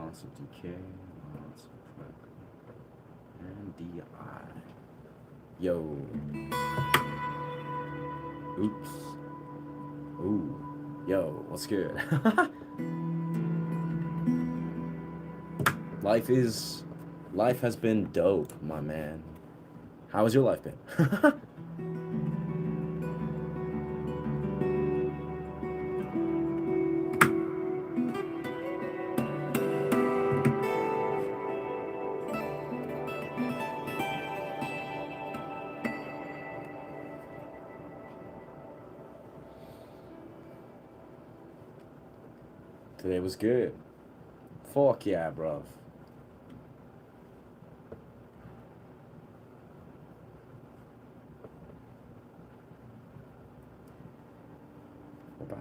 lots of decay, lots of prep, and DI. Yo. Oops. Ooh. Yo, what's good? life is... Life has been dope, my man. How has your life been? Today was good. Fuck yeah, bruv. About...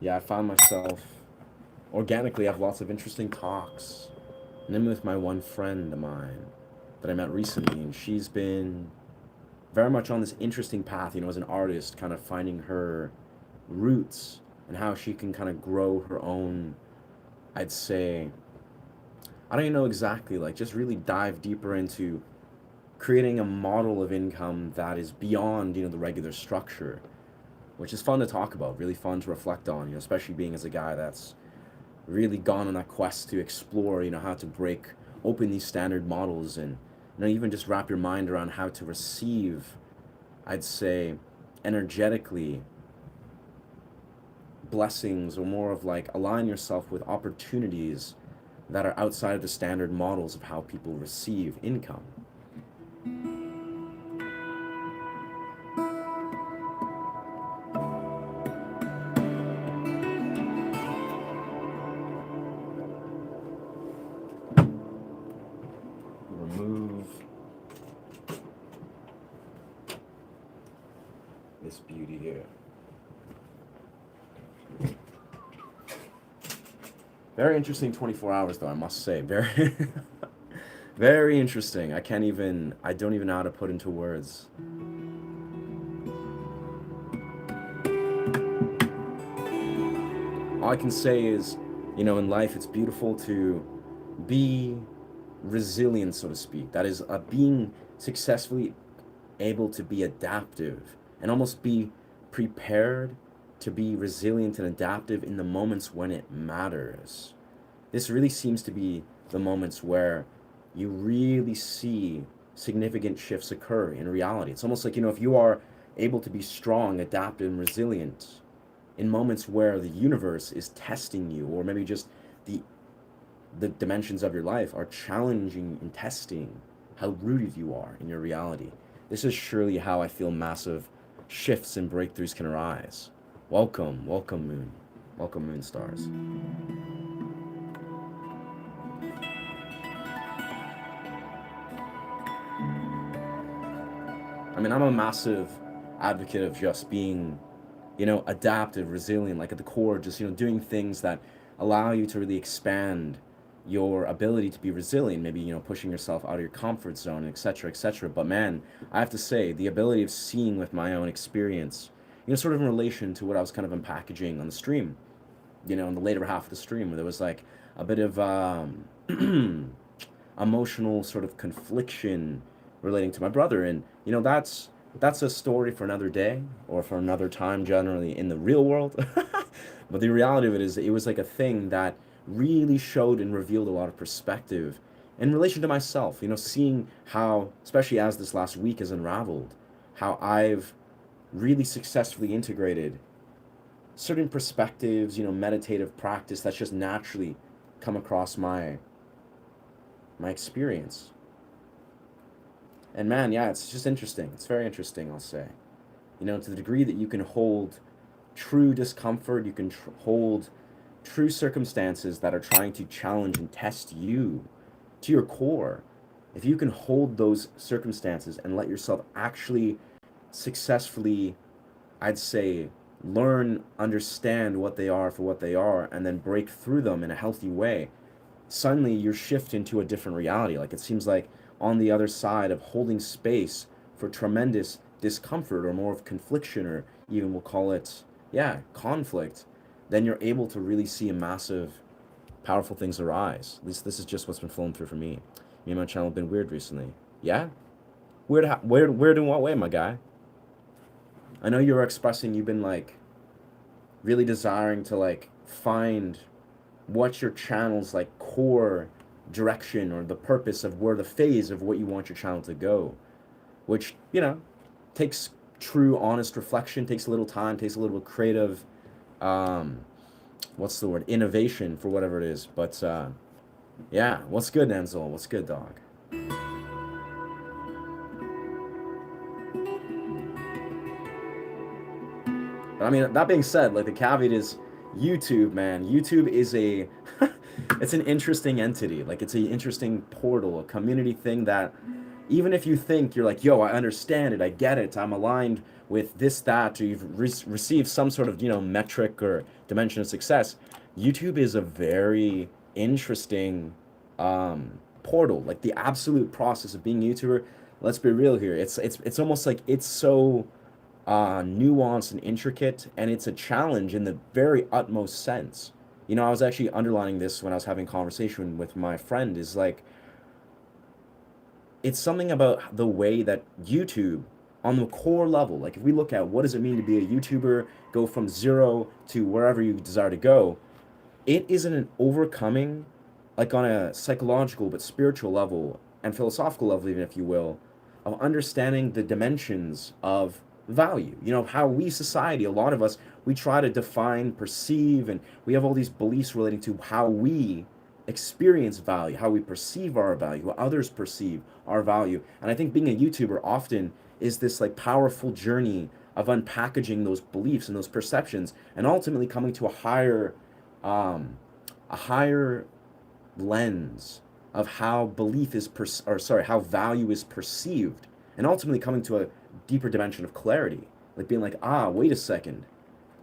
Yeah, I found myself organically have lots of interesting talks. And then with my one friend of mine that I met recently, and she's been very much on this interesting path, as an artist, kind of finding her roots and how she can kind of grow her own, I'd say, I don't even know exactly, like just really dive deeper into creating a model of income that is beyond, the regular structure, which is fun to talk about, really fun to reflect on, especially being as a guy that's really gone on that quest to explore, how to break open these standard models and, even just wrap your mind around how to receive, I'd say, energetically blessings, or more of like align yourself with opportunities that are outside of the standard models of how people receive income. Remove this beauty here. Very interesting 24 hours though, I must say. Very very interesting. I don't even know how to put into words. All I can say is, in life it's beautiful to be resilient, so to speak. That is, being successfully able to be adaptive and almost be prepared to be resilient and adaptive in the moments when it matters. This really seems to be the moments where you really see significant shifts occur in reality. It's almost like, if you are able to be strong, adaptive, and resilient in moments where the universe is testing you, or maybe just the dimensions of your life are challenging and testing how rooted you are in your reality. This is surely how I feel massive shifts and breakthroughs can arise. Welcome, welcome moon. Welcome moon stars. I'm a massive advocate of just being, adaptive, resilient, like at the core, just, doing things that allow you to really expand your ability to be resilient, maybe, pushing yourself out of your comfort zone, etc., etc. But man, I have to say, the ability of seeing with my own experience, sort of in relation to what I was kind of unpackaging on the stream, in the later half of the stream, where there was like a bit of emotional sort of confliction relating to my brother. And, that's a story for another day or for another time, generally in the real world. But the reality of it is, it was like a thing that really showed and revealed a lot of perspective in relation to myself, seeing how, especially as this last week has unraveled, how I've really successfully integrated certain perspectives, meditative practice that's just naturally come across my experience. And man, yeah, it's just interesting. It's very interesting, I'll say. To the degree that you can hold true discomfort, you can hold true circumstances that are trying to challenge and test you to your core. If you can hold those circumstances and let yourself actually successfully, I'd say, learn, understand what they are for what they are, and then break through them in a healthy way, suddenly you're shifted into a different reality. Like it seems like on the other side of holding space for tremendous discomfort or more of confliction, or even we'll call it, yeah, conflict, then you're able to really see a massive, powerful things arise. At least this is just what's been flowing through for me. Me and my channel have been weird recently. Yeah? Weird, weird in what way, my guy? I know you're expressing you've been like really desiring to like find what's your channel's like core direction or the purpose of where the phase of what you want your channel to go, which, you know, takes true honest reflection, takes a little time, takes a little creative um what's the word, innovation for whatever it is. But yeah, what's good, Enzel? What's good, dog? But I mean, that being said, like the caveat is YouTube, man. YouTube is a it's an interesting entity. Like it's an interesting portal, a community thing that even if you think you're like, yo, I understand it, I get it, I'm aligned with this, that, or you've received some sort of, you know, metric or dimension of success, YouTube is a very interesting portal. Like the absolute process of being a YouTuber, let's be real here. It's almost like it's so nuanced and intricate, and it's a challenge in the very utmost sense. You know, I was actually underlining this when I was having a conversation with my friend, is like, it's something about the way that YouTube, on the core level, like if we look at what does it mean to be a YouTuber, go from zero to wherever you desire to go, it isn't an overcoming, like on a psychological but spiritual level and philosophical level, even if you will, of understanding the dimensions of value. You know, how we, society, a lot of us, we try to define, perceive, and we have all these beliefs relating to how we experience value, how we perceive our value, how others perceive our value. And I think being a YouTuber often is this like powerful journey of unpackaging those beliefs and those perceptions and ultimately coming to um, a higher lens of how belief is how value is perceived, and ultimately coming to a deeper dimension of clarity, like being like, ah, wait a second,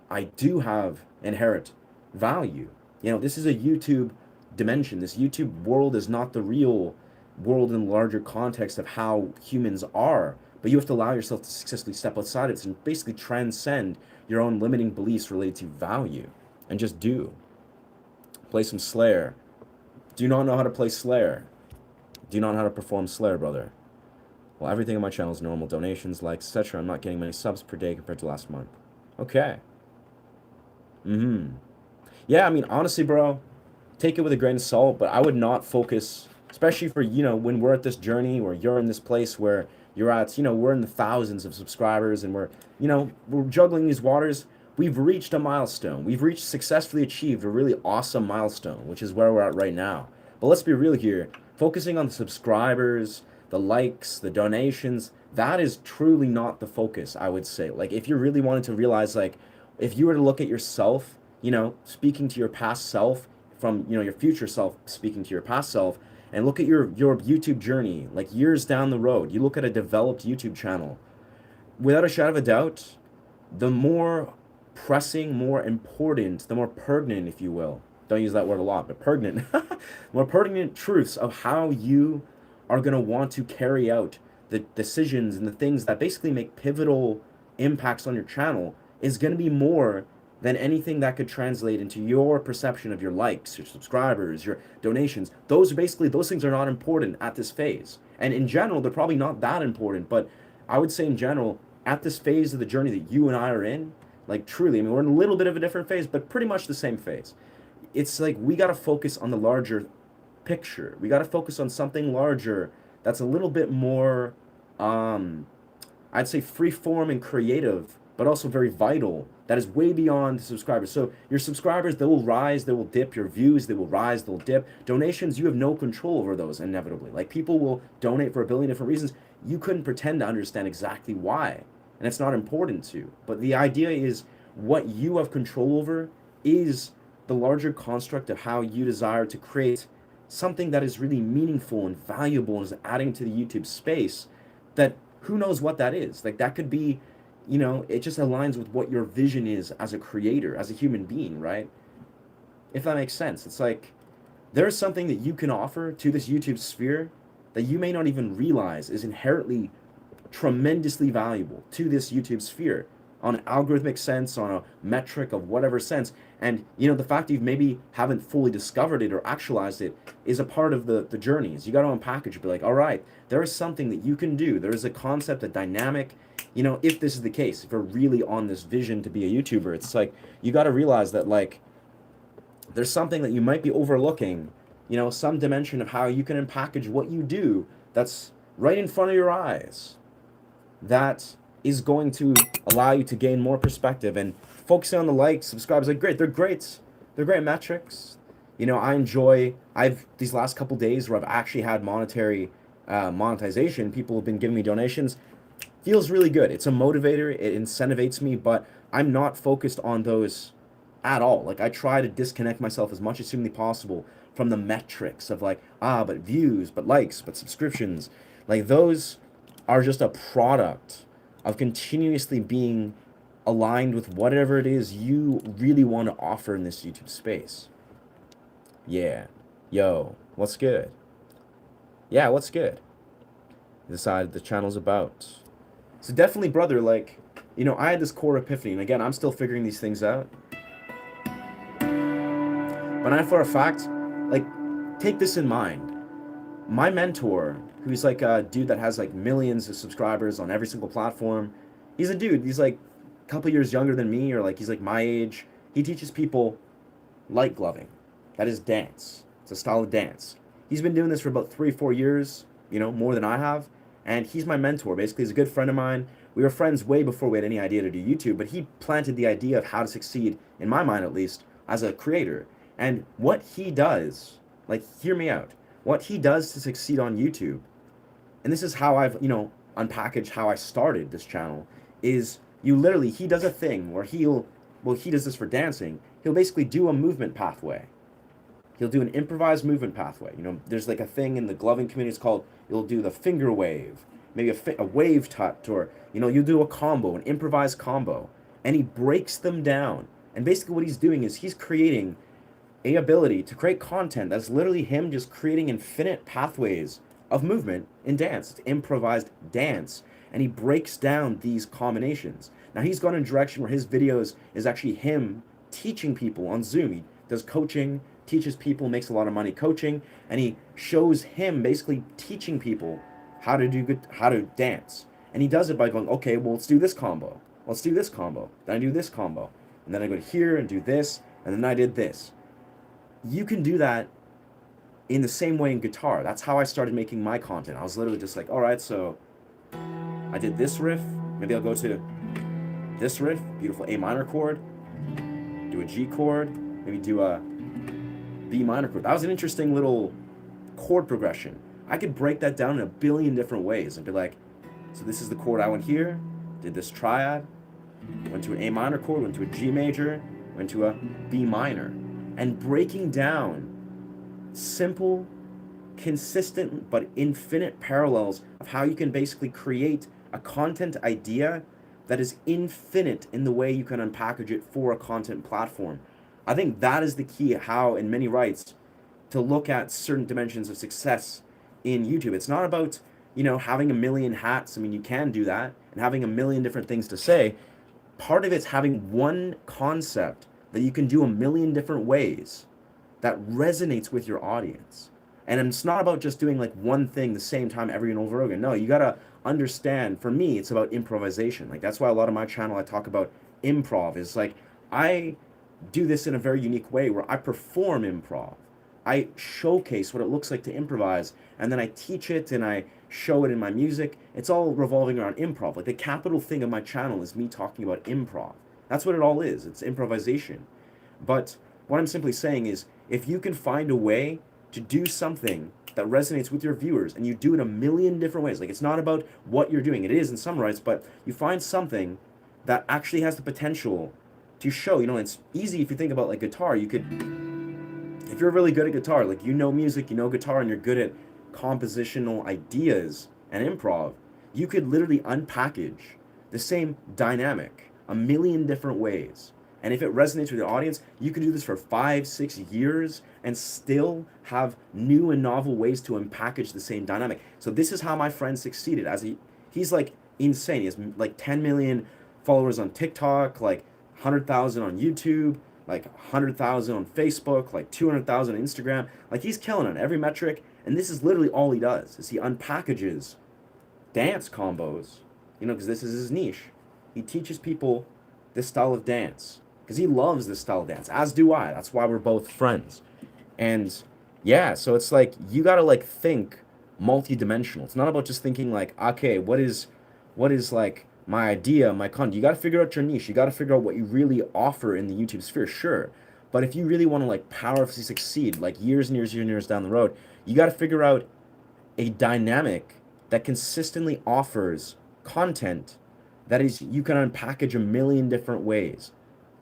I do have inherent value. You know, this is a YouTube dimension. This YouTube world is not the real world in the larger context of how humans are, but you have to allow yourself to successfully step outside it and basically transcend your own limiting beliefs related to value and just do. Play some Slayer. Do not know how to play Slayer. Do not know how to perform Slayer, brother. Well, everything on my channel is normal. Donations, likes, etc. I'm not getting many subs per day compared to last month. Okay. Yeah, I mean, honestly, bro, take it with a grain of salt, but I would not focus, especially for, you know, when we're at this journey or you're in this place where you're at, you know, we're in the thousands of subscribers and we're, you know, we're juggling these waters. We've reached a milestone. We've reached, successfully achieved a really awesome milestone, which is where we're at right now. But let's be real here. Focusing on the subscribers, the likes, the donations, that is truly not the focus, I would say. Like, if you really wanted to realize, like, if you were to look at yourself, you know, speaking to your past self, from, you know, your future self speaking to your past self, and look at your YouTube journey, like years down the road, you look at a developed YouTube channel, without a shadow of a doubt, the more pressing, more important, the more pertinent, if you will, don't use that word a lot, but pertinent, more pertinent truths of how you are going to want to carry out the decisions and the things that basically make pivotal impacts on your channel is going to be more than anything that could translate into your perception of your likes, your subscribers, your donations. Those basically, those things are not important at this phase. And in general, they're probably not that important, but I would say in general, at this phase of the journey that you and I are in, like truly, I mean, we're in a little bit of a different phase, but pretty much the same phase. It's like we got to focus on the larger picture. We got to focus on something larger that's a little bit more, I'd say, free form and creative, but also very vital, that is way beyond subscribers. So your subscribers, they will rise, they will dip. Your views, they will rise, they'll dip. Donations, you have no control over those inevitably. Like, people will donate for a billion different reasons. You couldn't pretend to understand exactly why, and it's not important to. But the idea is what you have control over is the larger construct of how you desire to create something that is really meaningful and valuable and is adding to the YouTube space, that who knows what that is. Like, that could be, you know, it just aligns with what your vision is as a creator, as a human being, right? If that makes sense. It's like, there's something that you can offer to this YouTube sphere that you may not even realize is inherently tremendously valuable to this YouTube sphere on an algorithmic sense, on a metric of whatever sense. And the fact that you maybe haven't fully discovered it or actualized it is a part of the journeys. You got to unpackage and be like, all right, there is something that you can do. There is a concept, a dynamic. If this is the case, if you're really on this vision to be a YouTuber, it's like you got to realize that like there's something that you might be overlooking, some dimension of how you can unpackage what you do that's right in front of your eyes, that is going to allow you to gain more perspective. And focusing on the likes, subscribes, like great, they're great metrics. I've these last couple days where I've actually had monetization, people have been giving me donations, feels really good. It's a motivator, it incentivates me, but I'm not focused on those at all. Like I try to disconnect myself as much as humanly possible from the metrics of like, but views, but likes, but subscriptions. Like those are just a product of continuously being aligned with whatever it is you really want to offer in this YouTube space. Yeah. Yo, what's good? Yeah, what's good? Decided the channel's about. So definitely, brother, like, I had this core epiphany, and again, I'm still figuring these things out. But I, for a fact, like, take this in mind. My mentor, who's like a dude that has like millions of subscribers on every single platform, he's a dude, he's like a couple years younger than me, or like he's like my age. He teaches people light gloving. That is dance. It's a style of dance. He's been doing this for about 3 or 4 years, more than I have. And he's my mentor. Basically, he's a good friend of mine. We were friends way before we had any idea to do YouTube, but he planted the idea of how to succeed, in my mind at least, as a creator. And what he does, like, hear me out, what he does to succeed on YouTube, and this is how I've, unpackaged how I started this channel, is he does a thing where he does this for dancing. He'll basically do a movement pathway. He'll do an improvised movement pathway. There's like a thing in the gloving community, it's called, you'll do the finger wave, maybe a wave tut, or, you'll do a combo, an improvised combo, and he breaks them down. And basically what he's doing is he's creating a ability to create content that's literally him just creating infinite pathways of movement in dance. It's improvised dance, and he breaks down these combinations. Now he's gone in a direction where his videos is actually him teaching people on Zoom. He does coaching, teaches people, makes a lot of money coaching, and he shows him basically teaching people how to dance. And he does it by going, okay, well, let's do this combo. Let's do this combo. Then I do this combo. And then I go here and do this, and then I did this. You can do that in the same way in guitar. That's how I started making my content. I was literally just like, all right, so I did this riff. Maybe I'll go to this riff, beautiful A minor chord, do a G chord, maybe do a B minor chord. That was an interesting little chord progression. I could break that down in a billion different ways and be like, so this is the chord I went here, did this triad, went to an A minor chord, went to a G major, went to a B minor. And breaking down simple, consistent, but infinite parallels of how you can basically create a content idea that is infinite in the way you can unpackage it for a content platform. I think that is the key how, in many rights, to look at certain dimensions of success in YouTube. It's not about, having a million hats. I mean, you can do that, and having a million different things to say. Part of it's having one concept that you can do a million different ways that resonates with your audience. And it's not about just doing like one thing the same time every and over again. No, you gotta understand, for me, it's about improvisation. Like that's why a lot of my channel, I talk about improv. Is like, I do this in a very unique way where I perform improv. I showcase what it looks like to improvise, and then I teach it and I show it in my music. It's all revolving around improv. Like the capital thing of my channel is me talking about improv. That's what it all is. It's improvisation. But what I'm simply saying is, if you can find a way to do something that resonates with your viewers, and you do it a million different ways, like it's not about what you're doing, it is in some rights, but you find something that actually has the potential to show, it's easy if you think about like guitar. You could, if you're really good at guitar, like music, guitar, and you're good at compositional ideas and improv, you could literally unpackage the same dynamic a million different ways And if it resonates with your audience, you can do this for 5, 6 years and still have new and novel ways to unpackage the same dynamic. So this is how my friend succeeded. He's like insane. He has like 10 million followers on TikTok, like 100,000 on YouTube, like 100,000 on Facebook, like 200,000 on Instagram. Like he's killing on every metric. And this is literally all he does is he unpackages dance combos, because this is his niche. He teaches people this style of dance because he loves this style of dance, as do I. That's why we're both friends. And yeah, so it's like you gotta like think multi-dimensional. It's not about just thinking like, okay, what is like my idea, my content. You gotta figure out your niche. You gotta figure out what you really offer in the YouTube sphere, sure. But if you really want to like powerfully succeed, like years and years and years down the road, you gotta figure out a dynamic that consistently offers content that is you can unpackage a million different ways.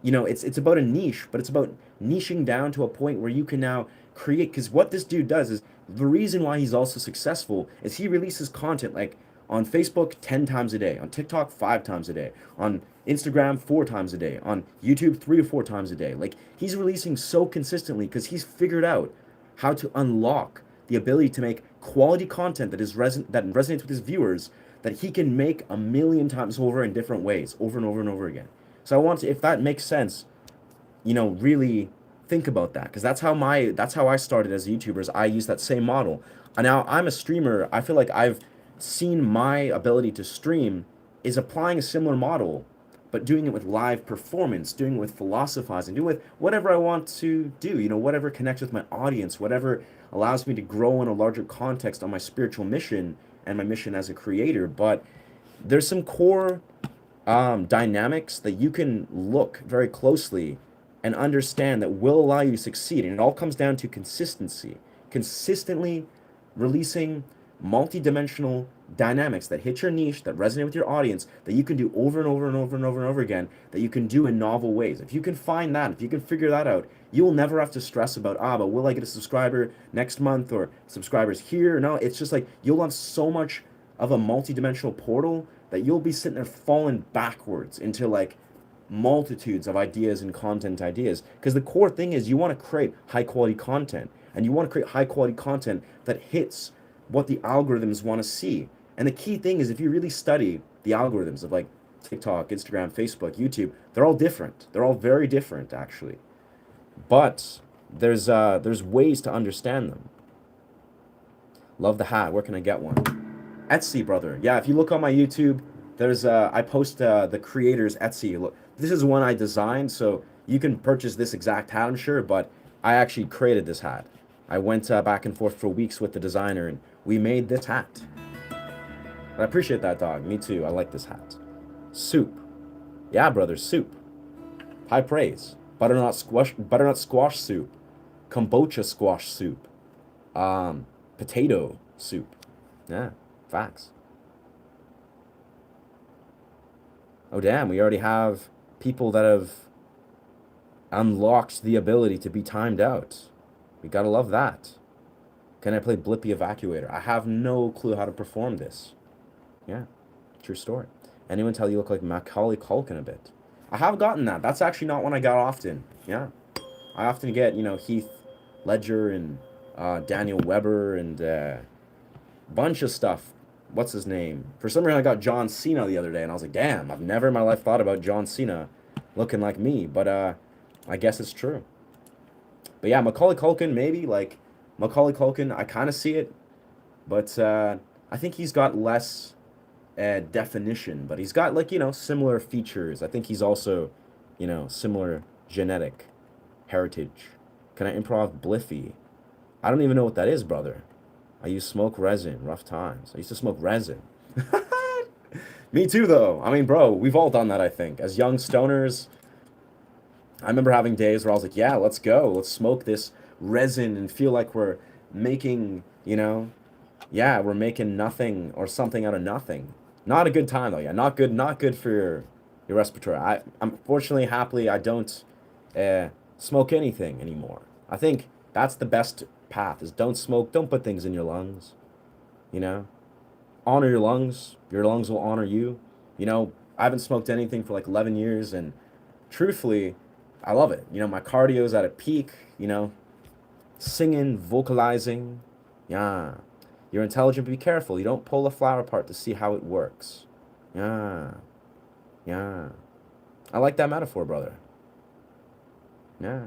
It's about a niche, but it's about niching down to a point where you can now create. Because what this dude does is the reason why he's also successful is he releases content like on Facebook 10 times a day, on TikTok 5 times a day, on Instagram 4 times a day, on YouTube 3 to 4 times a day. Like he's releasing so consistently because he's figured out how to unlock the ability to make quality content that resonates with his viewers, that he can make a million times over in different ways, over and over and over again. So I want to, if that makes sense, really think about that, because that's how I started as a YouTuber. Is I use that same model. And now I'm a streamer. I feel like I've seen my ability to stream is applying a similar model, but doing it with live performance, doing it with philosophizing, doing it with whatever I want to do, whatever connects with my audience, whatever allows me to grow in a larger context on my spiritual mission and my mission as a creator. But there's some core dynamics that you can look very closely and understand that will allow you to succeed. And it all comes down to consistency, consistently releasing multi-dimensional dynamics that hit your niche, that resonate with your audience, that you can do over and over and over and over and over again, that you can do in novel ways. If you can find that, if you can figure that out, you will never have to stress about, but will I get a subscriber next month or subscribers here? No, it's just like you'll have so much of a multi-dimensional portal that you'll be sitting there falling backwards into like multitudes of ideas and content ideas. Because the core thing is you want to create high quality content, and you want to create high quality content that hits what the algorithms want to see. And the key thing is if you really study the algorithms of like TikTok, Instagram, Facebook, YouTube, they're all different. They're all very different actually. But there's ways to understand them. Love the hat. Where can I get one? Etsy, brother. Yeah, if you look on my YouTube, there's I post the creators Etsy. Look, this is one I designed, so you can purchase this exact hat, I'm sure, but I actually created this hat. I went back and forth for weeks with the designer, and we made this hat. But I appreciate that, dog. Me too. I like this hat. Soup. Yeah, brother, soup. High praise. Butternut squash soup. Kombucha squash soup. Potato soup. Yeah, facts. Oh, damn, we already have people that have unlocked the ability to be timed out. We gotta love that. Can I play Blippi Evacuator? I have no clue how to perform this. Yeah, true story. Anyone tell you look like Macaulay Culkin a bit? I have gotten that. That's actually not one I got often. Yeah. I often get, Heath Ledger and Daniel Weber and bunch of stuff. What's his name? For some reason, I got John Cena the other day, and I was like, damn, I've never in my life thought about John Cena looking like me. But I guess it's true. But yeah, Macaulay Culkin, maybe. Like, Macaulay Culkin, I kind of see it. But I think he's got less definition. But he's got, like, similar features. I think he's also, similar genetic heritage. Can I improv Bliffy? I don't even know what that is, brother. I used smoke resin, rough times. I used to smoke resin. Me too, though. I mean, bro, we've all done that, I think. As young stoners, I remember having days where I was like, yeah, let's go. Let's smoke this resin and feel like we're making, yeah, we're making nothing or something out of nothing. Not a good time, though. Yeah, not good for your respiratory. Unfortunately, happily, I don't smoke anything anymore. I think that's the best path is don't smoke, don't put things in your lungs, honor your lungs will honor you. I haven't smoked anything for like 11 years, and truthfully, I love it. You know, my cardio's at a peak, you know, singing, vocalizing. Yeah. You're intelligent, but be careful. You don't pull a flower apart to see how it works. Yeah. Yeah. I like that metaphor, brother. Yeah.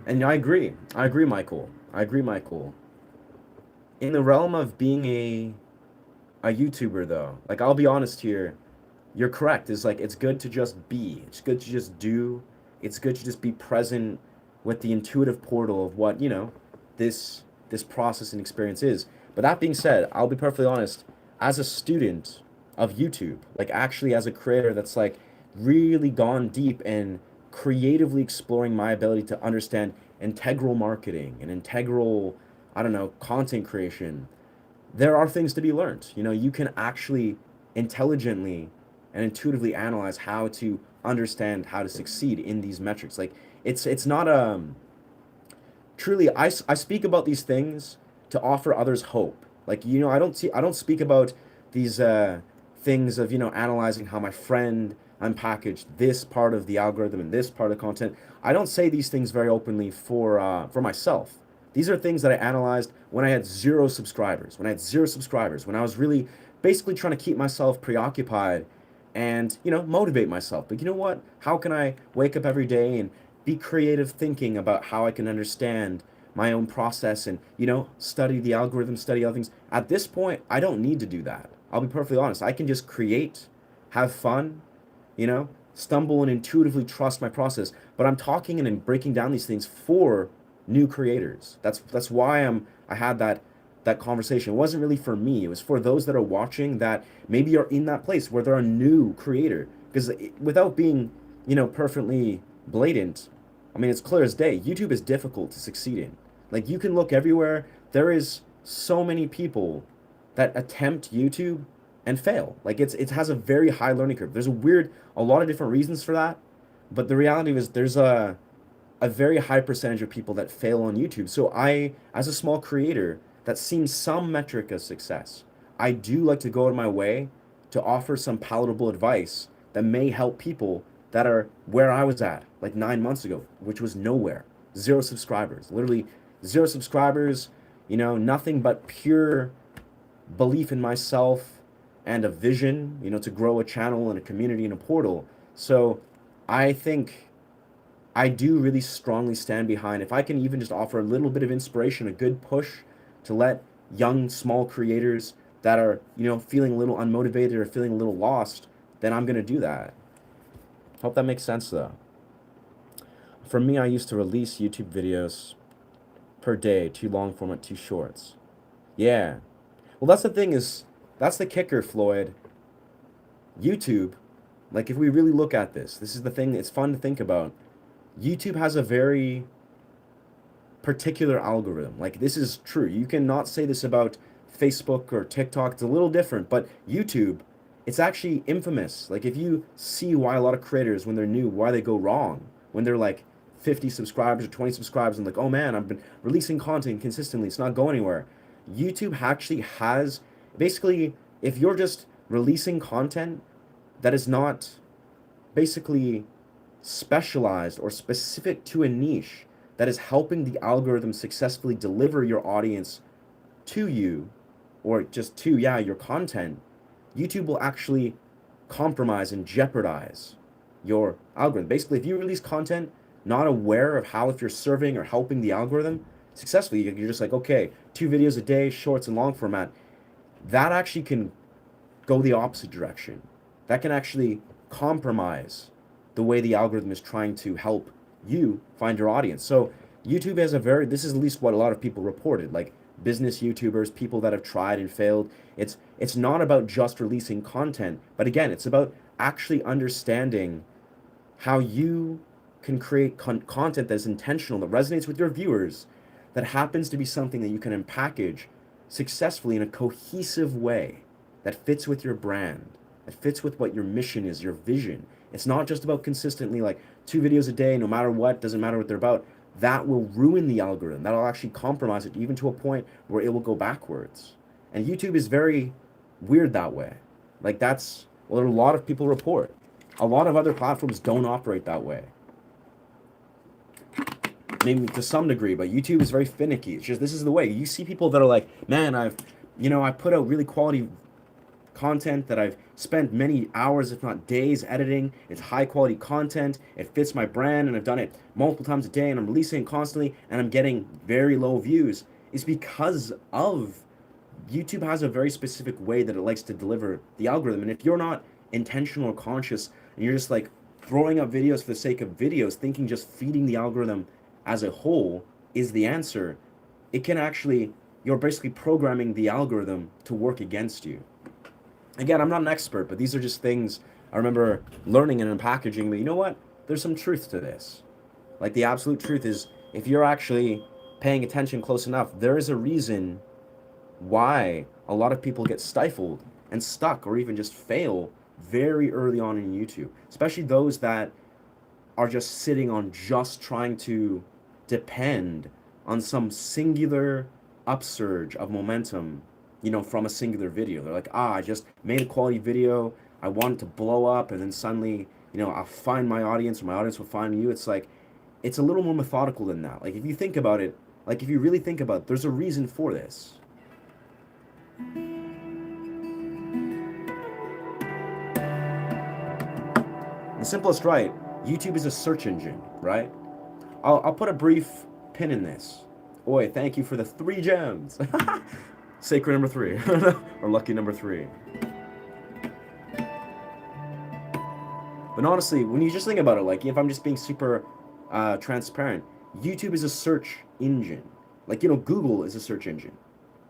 And I agree. I agree, Michael. I agree, Michael. In the realm of being a YouTuber though, like I'll be honest here, you're correct. It's like it's good to just be. It's good to just do. It's good to just be present with the intuitive portal of what, you know, this process and experience is. But that being said, I'll be perfectly honest, as a student of YouTube, like actually as a creator that's like really gone deep and creatively exploring my ability to understand integral marketing and integral, I don't know, content creation, there are things to be learned. You know, you can actually intelligently and intuitively analyze how to understand how to succeed in these metrics. Like it's not truly I speak about these things to offer others hope. Like, you know, I don't speak about these things of, you know, analyzing how my friend unpackaged this part of the algorithm and this part of the content. I don't say these things very openly for myself. These are things that I analyzed when I had zero subscribers, when I had zero subscribers, when I was really basically trying to keep myself preoccupied and, you know, motivate myself. But you know what? How can I wake up every day and be creative thinking about how I can understand my own process and, you know, study the algorithm, study other things? At this point, I don't need to do that. I'll be perfectly honest. I can just create, have fun, you know, stumble and intuitively trust my process. But I'm talking and I'm breaking down these things for new creators. That's why I had that conversation. It wasn't really for me. It was for those that are watching that maybe are in that place where they're a new creator. Because without being, you know, perfectly blatant, I mean, it's clear as day. YouTube is difficult to succeed in. Like you can look everywhere. There is so many people that attempt YouTube and fail. Like it has a very high learning curve. There's a lot of different reasons for that, but the reality is there's a very high percentage of people that fail on YouTube. So I, as a small creator that seems some metric of success, I do like to go out of my way to offer some palatable advice that may help people that are where I was at like 9 months ago, which was nowhere, zero subscribers, literally zero subscribers, you know, nothing but pure belief in myself and a vision, you know, to grow a channel and a community and a portal. So I think I do really strongly stand behind if I can even just offer a little bit of inspiration, a good push to let young small creators that are, you know, feeling a little unmotivated or feeling a little lost, then I'm going to do that. Hope that makes sense though. For me, I used to release YouTube videos per day, too long format, too shorts. Yeah. Well, that's the thing is that's the kicker, Floyd. YouTube, like if we really look at this is the thing, it's fun to think about. YouTube has a very particular algorithm. Like this is true. You cannot say this about Facebook or TikTok. It's a little different, but YouTube, it's actually infamous. Like if you see why a lot of creators when they're new, why they go wrong, when they're like 50 subscribers or 20 subscribers and like, "Oh man, I've been releasing content consistently. It's not going anywhere." YouTube actually has basically if you're just releasing content that is not basically specialized or specific to a niche that is helping the algorithm successfully deliver your audience to you or just to your content, YouTube will actually compromise and jeopardize your algorithm. Basically, if you release content not aware of how if you're serving or helping the algorithm successfully, you're just like, okay, 2 videos a day, shorts and long format, that actually can go the opposite direction. That can actually compromise the way the algorithm is trying to help you find your audience. So YouTube has this is at least what a lot of people reported, like business YouTubers, people that have tried and failed. It's not about just releasing content, but again, it's about actually understanding how you can create content that is intentional, that resonates with your viewers, that happens to be something that you can package successfully in a cohesive way that fits with your brand, that fits with what your mission is, your vision. It's not just about consistently like 2 videos a day, no matter what, doesn't matter what they're about. That will ruin the algorithm. That'll actually compromise it even to a point where it will go backwards. And YouTube is very weird that way. Like Well, a lot of people report. A lot of other platforms don't operate that way. Maybe to some degree, but YouTube is very finicky. It's just, this is the way. You see people that are like, man, I put out really quality content that I've spent many hours, if not days, editing. It's high quality content. It fits my brand, and I've done it multiple times a day, and I'm releasing it constantly, and I'm getting very low views. It's because of YouTube has a very specific way that it likes to deliver the algorithm. And if you're not intentional or conscious, and you're just like throwing up videos for the sake of videos, thinking just feeding the algorithm as a whole is the answer, it can actually, you're basically programming the algorithm to work against you. Again, I'm not an expert, but these are just things I remember learning and unpackaging. But you know what? There's some truth to this. Like, the absolute truth is, if you're actually paying attention close enough, there is a reason why a lot of people get stifled and stuck or even just fail very early on in YouTube, especially those that are just sitting on just trying to depend on some singular upsurge of momentum, from a singular video. They're like, I just made a quality video, I want it to blow up, and then suddenly, I'll find my audience, or my audience will find you. It's like, it's a little more methodical than that. Like, if you think about it, like, if you really think about it, there's a reason for this. The simplest, right? YouTube is a search engine, right? I'll put a brief pin in this. Oi, thank you for the 3 gems. Sacred number 3, or lucky number 3. But honestly, when you just think about it, like, if I'm just being super transparent, YouTube is a search engine. Like, Google is a search engine.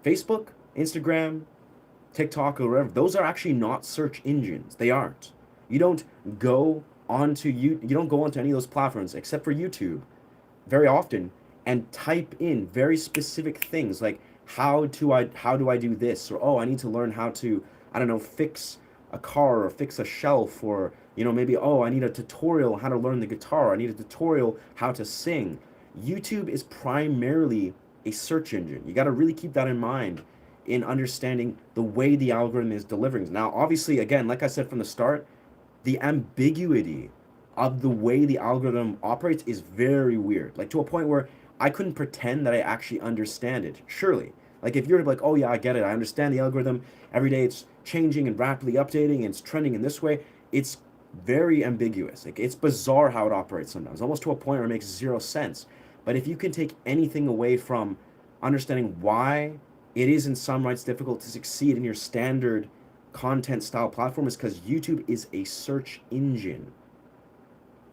Facebook, Instagram, TikTok, or whatever, those are actually not search engines. They aren't. You don't go onto any of those platforms except for YouTube very often and type in very specific things like, how do I do this, or, oh, I need to learn how to, I don't know, fix a car or fix a shelf, or maybe, oh, I need a tutorial how to learn the guitar, I need a tutorial how to sing. YouTube is primarily a search engine. You got to really keep that in mind in understanding the way the algorithm is delivering. Now, obviously, again, like I said from the start, the ambiguity of the way the algorithm operates is very weird. Like, to a point where I couldn't pretend that I actually understand it. Surely. Like, if you're like, oh yeah, I get it, I understand the algorithm, every day it's changing and rapidly updating, and it's trending in this way, it's very ambiguous. Like, it's bizarre how it operates sometimes, almost to a point where it makes 0 sense. But if you can take anything away from understanding why it is in some rights difficult to succeed in your standard content style platform, is because YouTube is a search engine.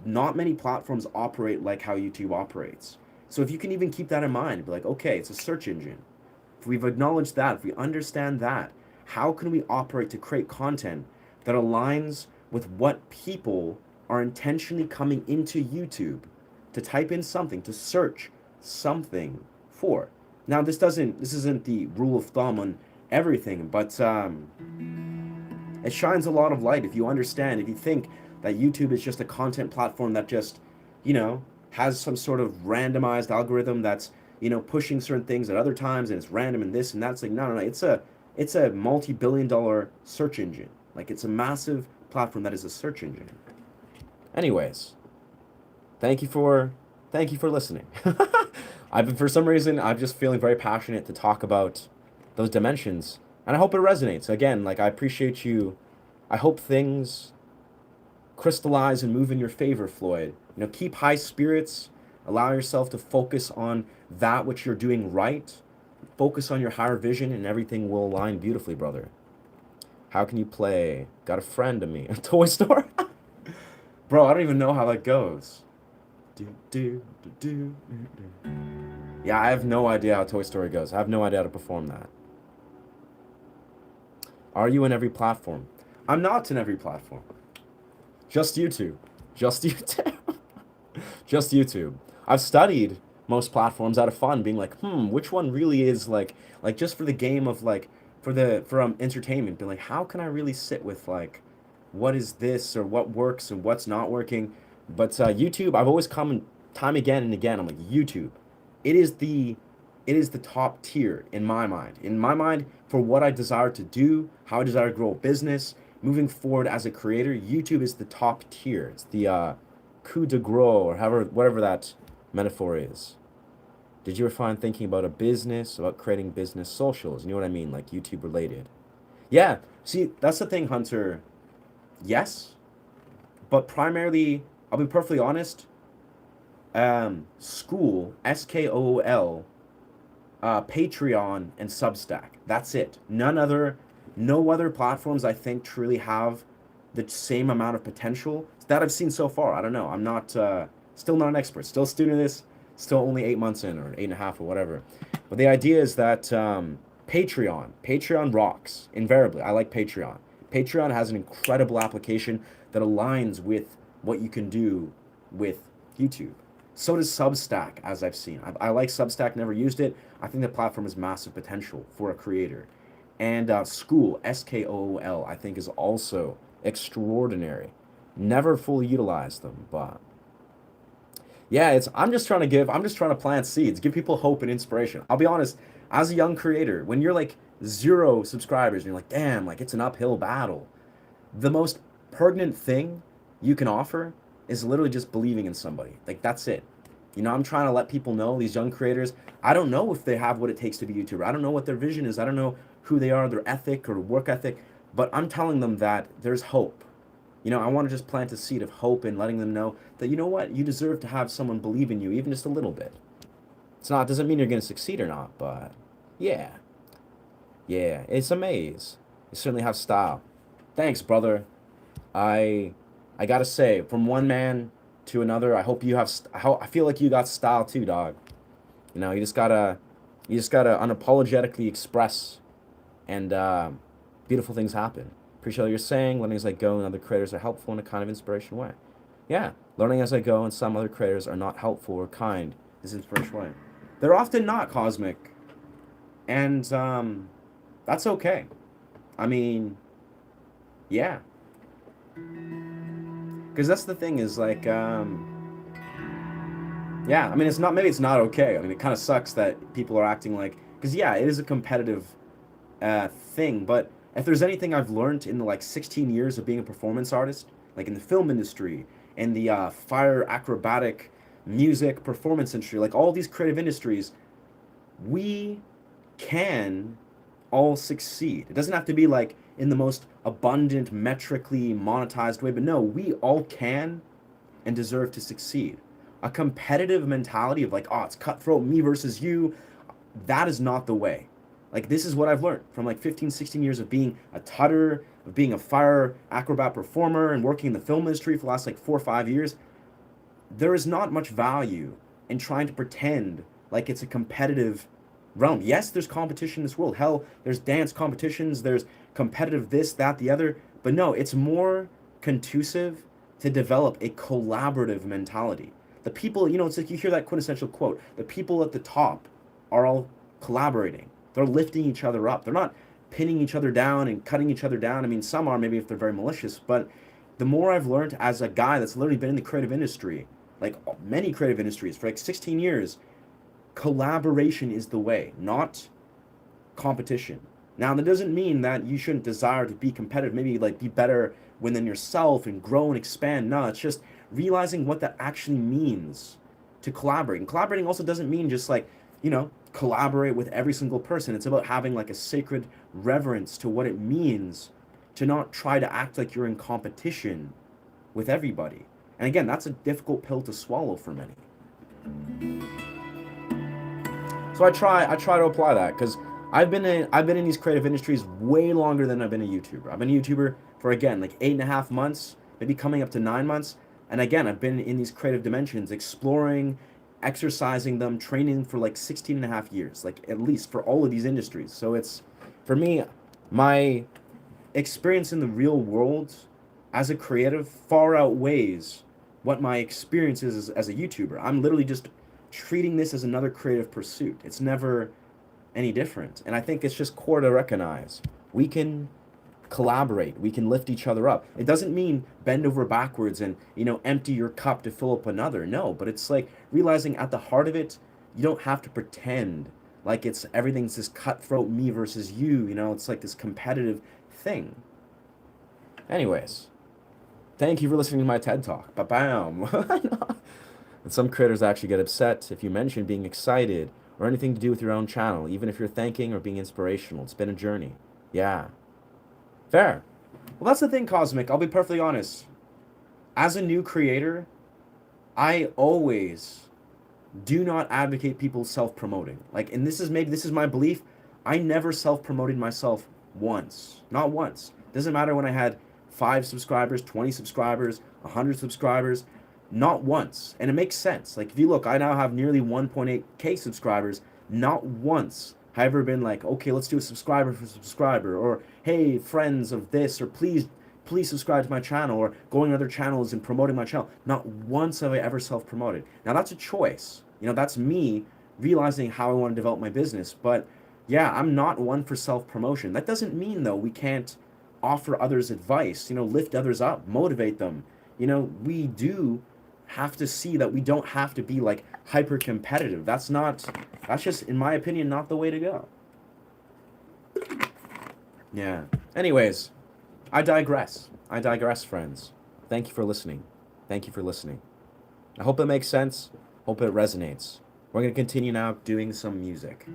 Not many platforms operate like how YouTube operates. So if you can even keep that in mind, be like, okay, it's a search engine. If we've acknowledged that, if we understand that, how can we operate to create content that aligns with what people are intentionally coming into YouTube to type in something, to search something for? Now, this isn't the rule of thumb on everything, but it shines a lot of light if you understand, if you think that YouTube is just a content platform that just, has some sort of randomized algorithm that's, pushing certain things at other times, and it's random and this and that. It's like, no. It's a multi-billion-dollar search engine. Like, it's a massive platform that is a search engine. Anyways, thank you for listening. For some reason, I'm just feeling very passionate to talk about those dimensions, and I hope it resonates. Again, like, I appreciate you. I hope things crystallize and move in your favor, Floyd. Keep high spirits. Allow yourself to focus on that which you're doing right. Focus on your higher vision, and everything will align beautifully, brother. How can you play Got a Friend of Me? A Toy Store? Bro, I don't even know how that goes. Yeah, I have no idea how Toy Story goes. I have no idea how to perform that. Are you in every platform? I'm not in every platform. Just YouTube. Just YouTube. Just YouTube. I've studied most platforms out of fun, being like, which one really is like just for the game of like, for entertainment, being like, how can I really sit with like, what is this, or what works and what's not working? But YouTube, I've always come time again and again, I'm like, YouTube, it is the top tier in my mind. In my mind, for what I desire to do, how I desire to grow a business, moving forward as a creator, YouTube is the top tier. It's the coup de gros, or however, whatever that metaphor is. Did you ever find thinking about a business, about creating business socials? You know what I mean, like YouTube related? Yeah. See, that's the thing, Hunter. Yes, but primarily, I'll be perfectly honest. School, SKOOL, Patreon, and Substack. That's it. No other platforms I think truly have the same amount of potential that I've seen so far. I don't know. I'm not, still not an expert. Still a student of this. Still only 8 months in, or 8.5, or whatever. But the idea is that Patreon rocks. Invariably, I like Patreon. Patreon has an incredible application that aligns with what you can do with YouTube. So does Substack, as I've seen. I like Substack, never used it. I think the platform has massive potential for a creator. And School, SKOOL, I think is also extraordinary. Never fully utilized them, but yeah, I'm just trying to plant seeds, give people hope and inspiration. I'll be honest, as a young creator, when you're like 0 subscribers and you're like, damn, like it's an uphill battle, the most pertinent thing you can offer is literally just believing in somebody. Like that's it. I'm trying to let people know, these young creators, I don't know if they have what it takes to be a YouTuber. I don't know what their vision is. I don't know who they are, their ethic or work ethic, but I'm telling them that there's hope. I want to just plant a seed of hope and letting them know that, you know what, you deserve to have someone believe in you, even just a little bit. Doesn't mean you're going to succeed or not, but yeah. Yeah, it's a maze. You certainly have style. Thanks, brother. I I gotta say, from one man to another, I hope you have. I feel like you got style too, dog. You just gotta unapologetically express, and beautiful things happen. Appreciate what you're saying. Learning as I go, and other creators are helpful in a kind of inspiration way. Yeah, learning as I go, and some other creators are not helpful or kind is inspirational way. They're often not cosmic, and that's okay. I mean, yeah, because that's the thing is like, yeah. I mean, it's not, maybe it's not okay. I mean, it kind of sucks that people are acting like, because yeah, it is a competitive thing. But if there's anything I've learned in the like 16 years of being a performance artist, like in the film industry, in the fire acrobatic music performance industry, like all these creative industries, we can all succeed. It doesn't have to be like in the most abundant, metrically monetized way, but no, we all can and deserve to succeed. A competitive mentality of like, oh, it's cutthroat, me versus you, that is not the way. Like, this is what I've learned from like 15, 16 years of being a tutter, of being a fire acrobat performer and working in the film industry for the last like 4 or 5 years. There is not much value in trying to pretend like it's a competitive realm. Yes, there's competition in this world. Hell, there's dance competitions, there's competitive this, that, the other. But no, it's more conducive to develop a collaborative mentality. The people, it's like you hear that quintessential quote, the people at the top are all collaborating. They're lifting each other up. They're not pinning each other down and cutting each other down. I mean, some are maybe if they're very malicious, but the more I've learned as a guy that's literally been in the creative industry, like many creative industries for like 16 years, collaboration is the way, not competition. Now, that doesn't mean that you shouldn't desire to be competitive, maybe like be better within yourself and grow and expand. No, it's just realizing what that actually means to collaborate. And collaborating also doesn't mean just like, collaborate with every single person. It's about having like a sacred reverence to what it means to not try to act like you're in competition with everybody. And again, that's a difficult pill to swallow for many. So I try to apply that because I've been in these creative industries way longer than I've been a YouTuber. I've been a YouTuber for again like 8.5 months, maybe coming up to 9 months. And again, I've been in these creative dimensions, exploring, exercising them, training for like 16 and a half years, like at least for all of these industries. So it's, for me, my experience in the real world as a creative far outweighs what my experience is as a YouTuber. I'm literally just treating this as another creative pursuit. It's never any different. And I think it's just core to recognize we can collaborate, we can lift each other up. It doesn't mean bend over backwards and, empty your cup to fill up another. No, but it's like realizing at the heart of it, you don't have to pretend like it's everything's this cutthroat me versus you, it's like this competitive thing. Anyways, thank you for listening to my TED Talk. Ba-bam. And some creators actually get upset if you mention being excited or anything to do with your own channel, even if you're thanking or being inspirational. It's been a journey. Yeah. Fair. Well, that's the thing, Cosmic. I'll be perfectly honest. As a new creator, I always do not advocate people self-promoting. Like, and this is my belief. I never self-promoted myself once. Not once. Doesn't matter when I had 5 subscribers, 20 subscribers, 100 subscribers. Not once. And it makes sense. Like, if you look, I now have nearly 1.8K subscribers. Not once have I ever been like, okay, let's do a subscriber for subscriber, or hey, friends of this, or please subscribe to my channel, or going to other channels and promoting my channel. Not once have I ever self-promoted. Now, that's a choice. That's me realizing how I want to develop my business. But yeah, I'm not one for self-promotion. That doesn't mean, though, we can't offer others advice, lift others up, motivate them. We do have to see that we don't have to be like hyper competitive. That's just, in my opinion, not the way to go. Yeah. Anyways, I digress, friends. Thank you for listening. I hope it makes sense. Hope it resonates. We're going to continue now doing some music.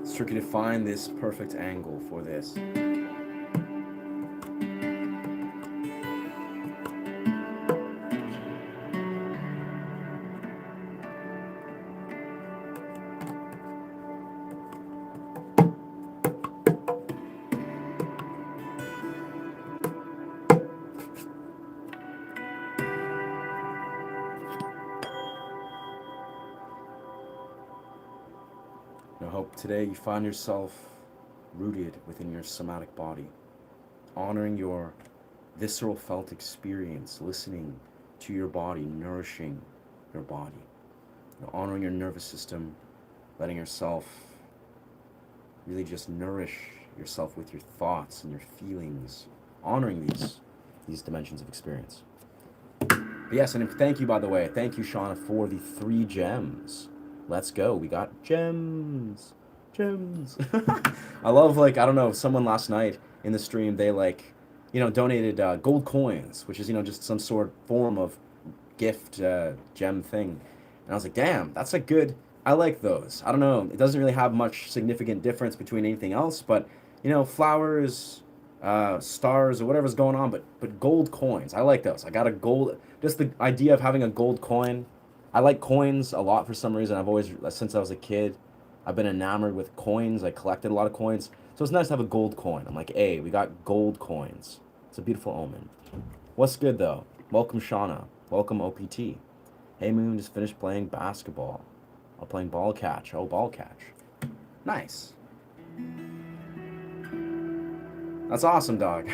It's tricky to find this perfect angle for this. I hope today you find yourself rooted within your somatic body, honoring your visceral felt experience, listening to your body, nourishing your body, honoring your nervous system, letting yourself really just nourish yourself with your thoughts and your feelings, honoring these dimensions of experience. But yes, and thank you, by the way, thank you, Shauna, for the 3 gems. Let's go. We got gems. I love, I don't know, someone last night in the stream, they donated gold coins, which is, just some sort of form of gift gem thing. And I was like, damn, that's a good, I like those. I don't know, it doesn't really have much significant difference between anything else, but, flowers, stars, or whatever's going on, but gold coins, I like those. I got a gold, just the idea of having a gold coin. I like coins a lot for some reason. I've always, since I was a kid, I've been enamored with coins. I collected a lot of coins. So it's nice to have a gold coin. I'm like, hey, we got gold coins. It's a beautiful omen. What's good, though? Welcome, Shauna. Welcome, OPT. Hey, Moon, just finished playing basketball. I'm playing ball catch. Oh, ball catch. Nice. That's awesome, dog.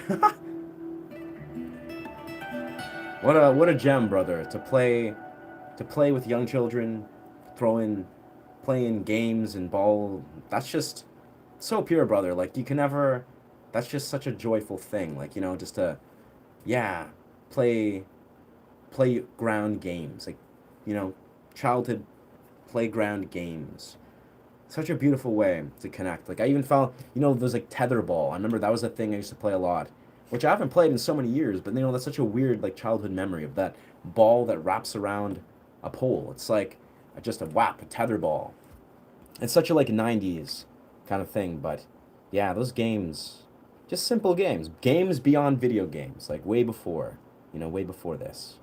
What a gem, brother, to play with young children, playing games and ball. That's just so pure, brother. You can never, that's just such a joyful thing. Just to, yeah, play ground games. Childhood playground games. Such a beautiful way to connect. Like I even found, there's like tetherball. I remember that was a thing I used to play a lot, which I haven't played in so many years. But that's such a weird like childhood memory of that ball that wraps around a pole. It's like just a tetherball. It's such a like '90s kind of thing. But yeah, those games, just simple games beyond video games, like way before this,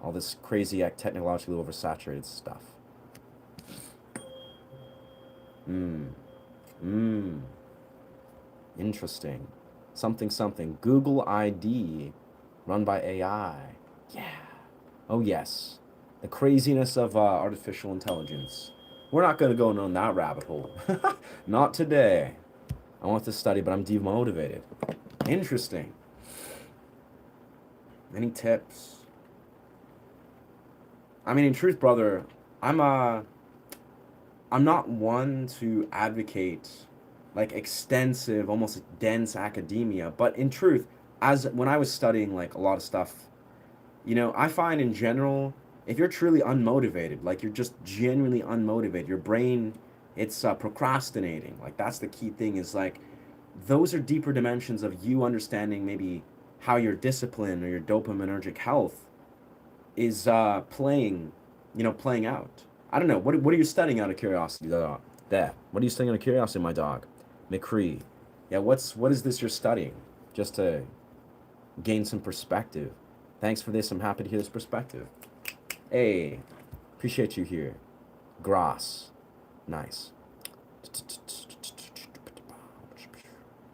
all this crazy technologically oversaturated stuff. Hmm. Hmm. Interesting. Something something. Google ID run by AI. Yeah. Oh, yes. The craziness of artificial intelligence. We're not going to go down that rabbit hole. Not today. I want to study, but I'm demotivated. Interesting. Any tips? I mean, in truth, brother, I'm uh I'm not one to advocate like extensive, almost dense academia, but in truth, as when I was studying like a lot of stuff, I find in general, if you're truly unmotivated, like you're just genuinely unmotivated, your brain, it's procrastinating. Like that's the key thing is like those are deeper dimensions of you understanding maybe how your discipline or your dopaminergic health is playing out. I don't know. What are you studying out of curiosity, dog? There. What are you studying out of curiosity, my dog? McCree. Yeah, what is this you're studying? Just to gain some perspective. Thanks for this. I'm happy to hear this perspective. Hey, appreciate you here. Gross. Nice.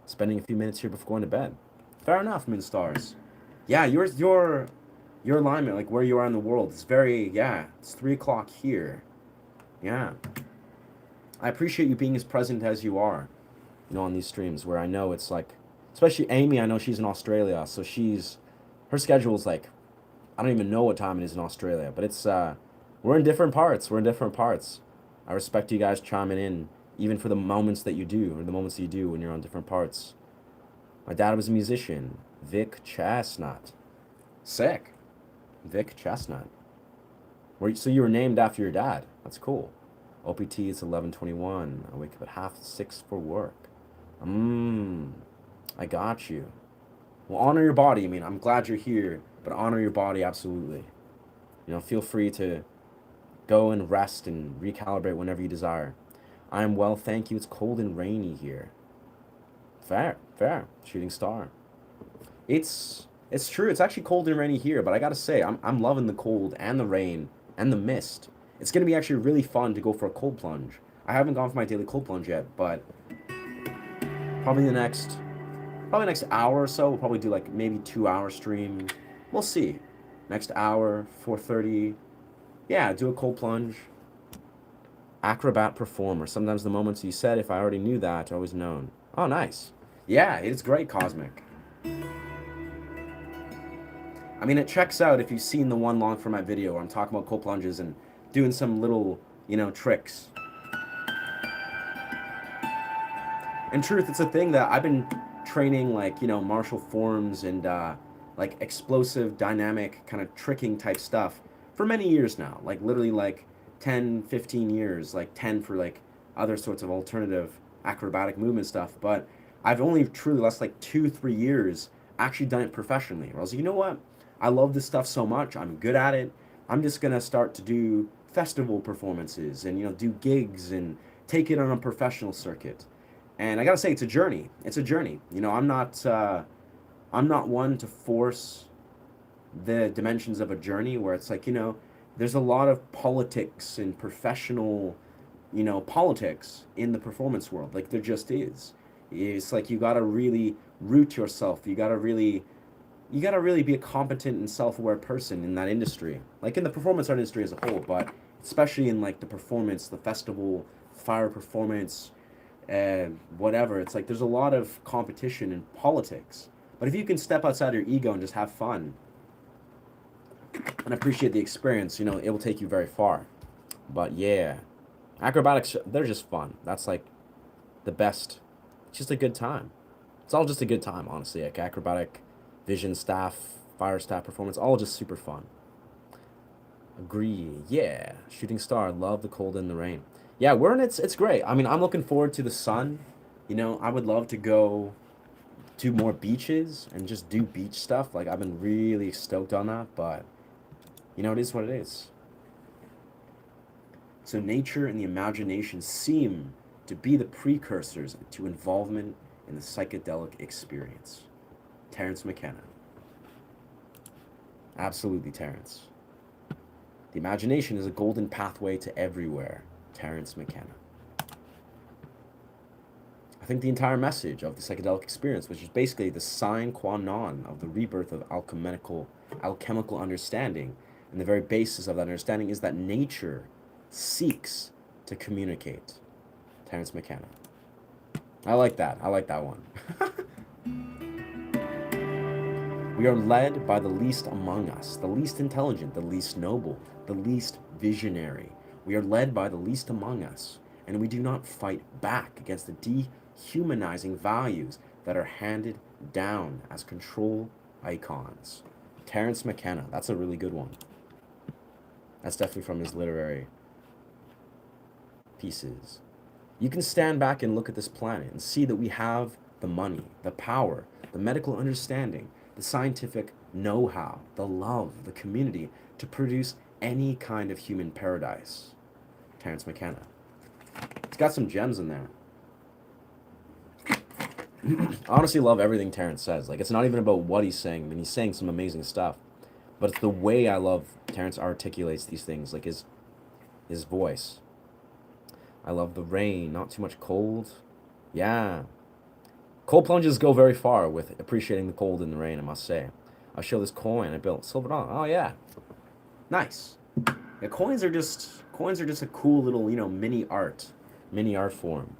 Spending a few minutes here before going to bed. Fair enough, Moonstars. Yeah, your alignment, like where you are in the world, it's it's 3 o'clock here. Yeah. I appreciate you being as present as you are, on these streams where I know it's like, especially Amy, I know she's in Australia, so her schedule's like, I don't even know what time it is in Australia, but we're in different parts. We're in different parts. I respect you guys chiming in, even for the moments that you do, or the moments that you do when you're on different parts. My dad was a musician, Vic Chestnut. Sick. Vic Chestnut. So you were named after your dad. That's cool. OPT is 11:21. I wake up at 5:30 for work. I got you. Well, honor your body. I mean, I'm glad you're here, but honor your body absolutely. Feel free to go and rest and recalibrate whenever you desire. I am well, thank you. It's cold and rainy here. Fair, fair. Shooting star. It's true. It's actually cold and rainy here, but I gotta say, I'm loving the cold and the rain and the mist. It's gonna be actually really fun to go for a cold plunge. I haven't gone for my daily cold plunge yet, but probably next hour or so, we'll probably do like maybe 2 hour stream. We'll see. Next hour, 4:30. Yeah, do a cold plunge. Acrobat performer. Sometimes the moments you said, if I already knew that, I always known. Oh, nice. Yeah, it's great, Cosmic. I mean, it checks out if you've seen the one long format video where I'm talking about cold plunges and doing some little, tricks. In truth, it's a thing that I've been training, like, martial forms and, like, explosive, dynamic, kind of tricking type stuff for many years now. Like, literally, like, 10, 15 years, like, 10 for, like, other sorts of alternative acrobatic movement stuff. But I've only truly, last, like, 2, 3 years, actually done it professionally. Where I was like, you know what? I love this stuff so much. I'm good at it. I'm just going to start to do festival performances and, do gigs and take it on a professional circuit. And I gotta say, it's a journey. It's a journey. I'm not one to force the dimensions of a journey where it's like, there's a lot of politics and professional, politics in the performance world. Like there just is. It's like you gotta really root yourself. You gotta really be a competent and self-aware person in that industry. Like in the performance art industry as a whole, but especially in like the performance, the festival, fire performance, whatever. It's like there's a lot of competition in politics. But if you can step outside your ego and just have fun and appreciate the experience, it will take you very far. But yeah, acrobatics, they're just fun. That's like the best. It's just a good time. It's all just a good time, honestly. Like acrobatic, vision staff, fire staff performance, all just super fun. Agree. Yeah. Shooting star. Love the cold and the rain. Yeah, we're in it's great. I mean, I'm looking forward to the sun. You know, I would love to go to more beaches and just do beach stuff. Like I've been really stoked on that, but you know, it is what it is. So nature and the imagination seem to be the precursors to involvement in the psychedelic experience. Terrence McKenna. Absolutely, Terrence. The imagination is a golden pathway to everywhere. Terrence McKenna. I think the entire message of the psychedelic experience, which is basically the sine qua non of the rebirth of alchemical understanding, and the very basis of that understanding is that nature seeks to communicate. Terrence McKenna. I like that. I like that one. We are led by the least among us, the least intelligent, the least noble, the least visionary. We are led by the least among us, and we do not fight back against the dehumanizing values that are handed down as control icons. Terrence McKenna, that's a really good one. That's definitely from his literary pieces. You can stand back and look at this planet and see that we have the money, the power, the medical understanding, the scientific know how, the love, the community to produce any kind of human paradise. Terrence McKenna. It's got some gems in there. I honestly love everything Terrence says. Like, it's not even about what he's saying. I mean, he's saying some amazing stuff. But it's the way I love Terrence articulates these things, like his voice. I love the rain, not too much cold. Yeah. Cold plunges go very far with appreciating the cold and the rain, I must say. I'll show this coin I built. Silver dollar. Oh yeah. Nice. Yeah, coins are just a cool little, mini art form.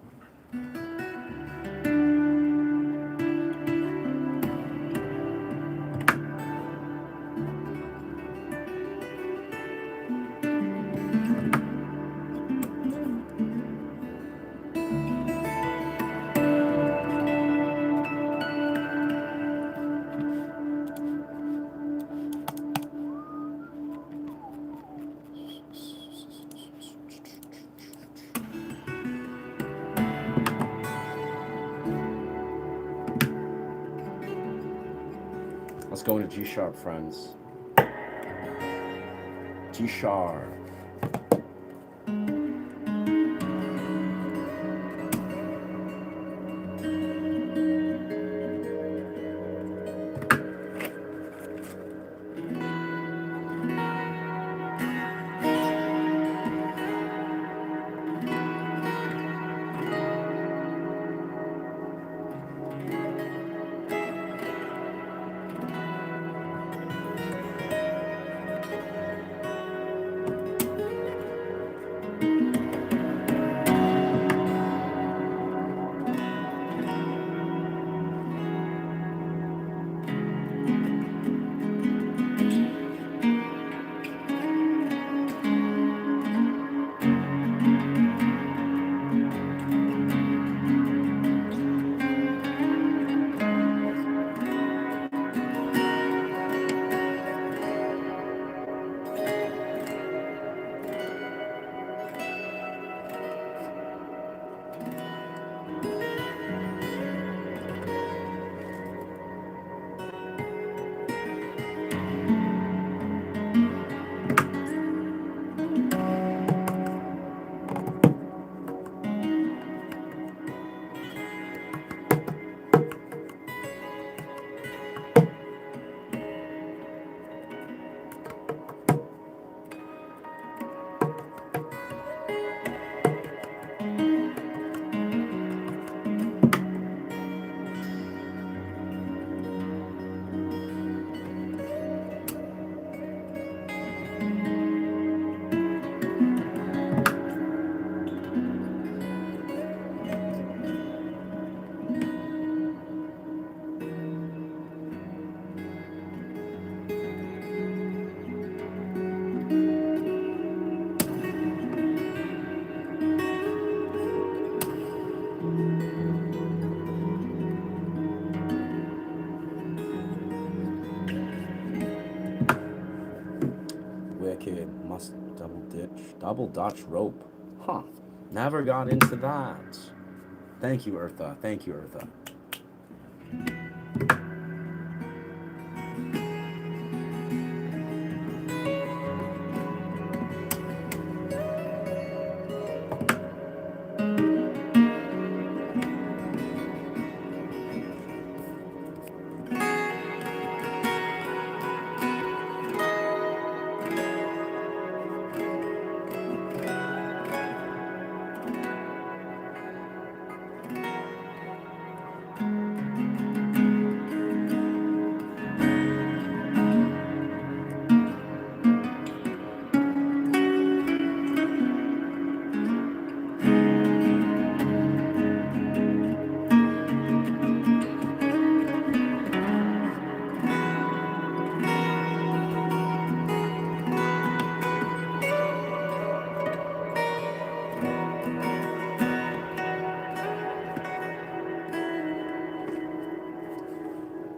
Let's go into G sharp, friends. G sharp. double Dutch rope. Huh. Never got into that. Thank you, Eartha. Thank you, Eartha.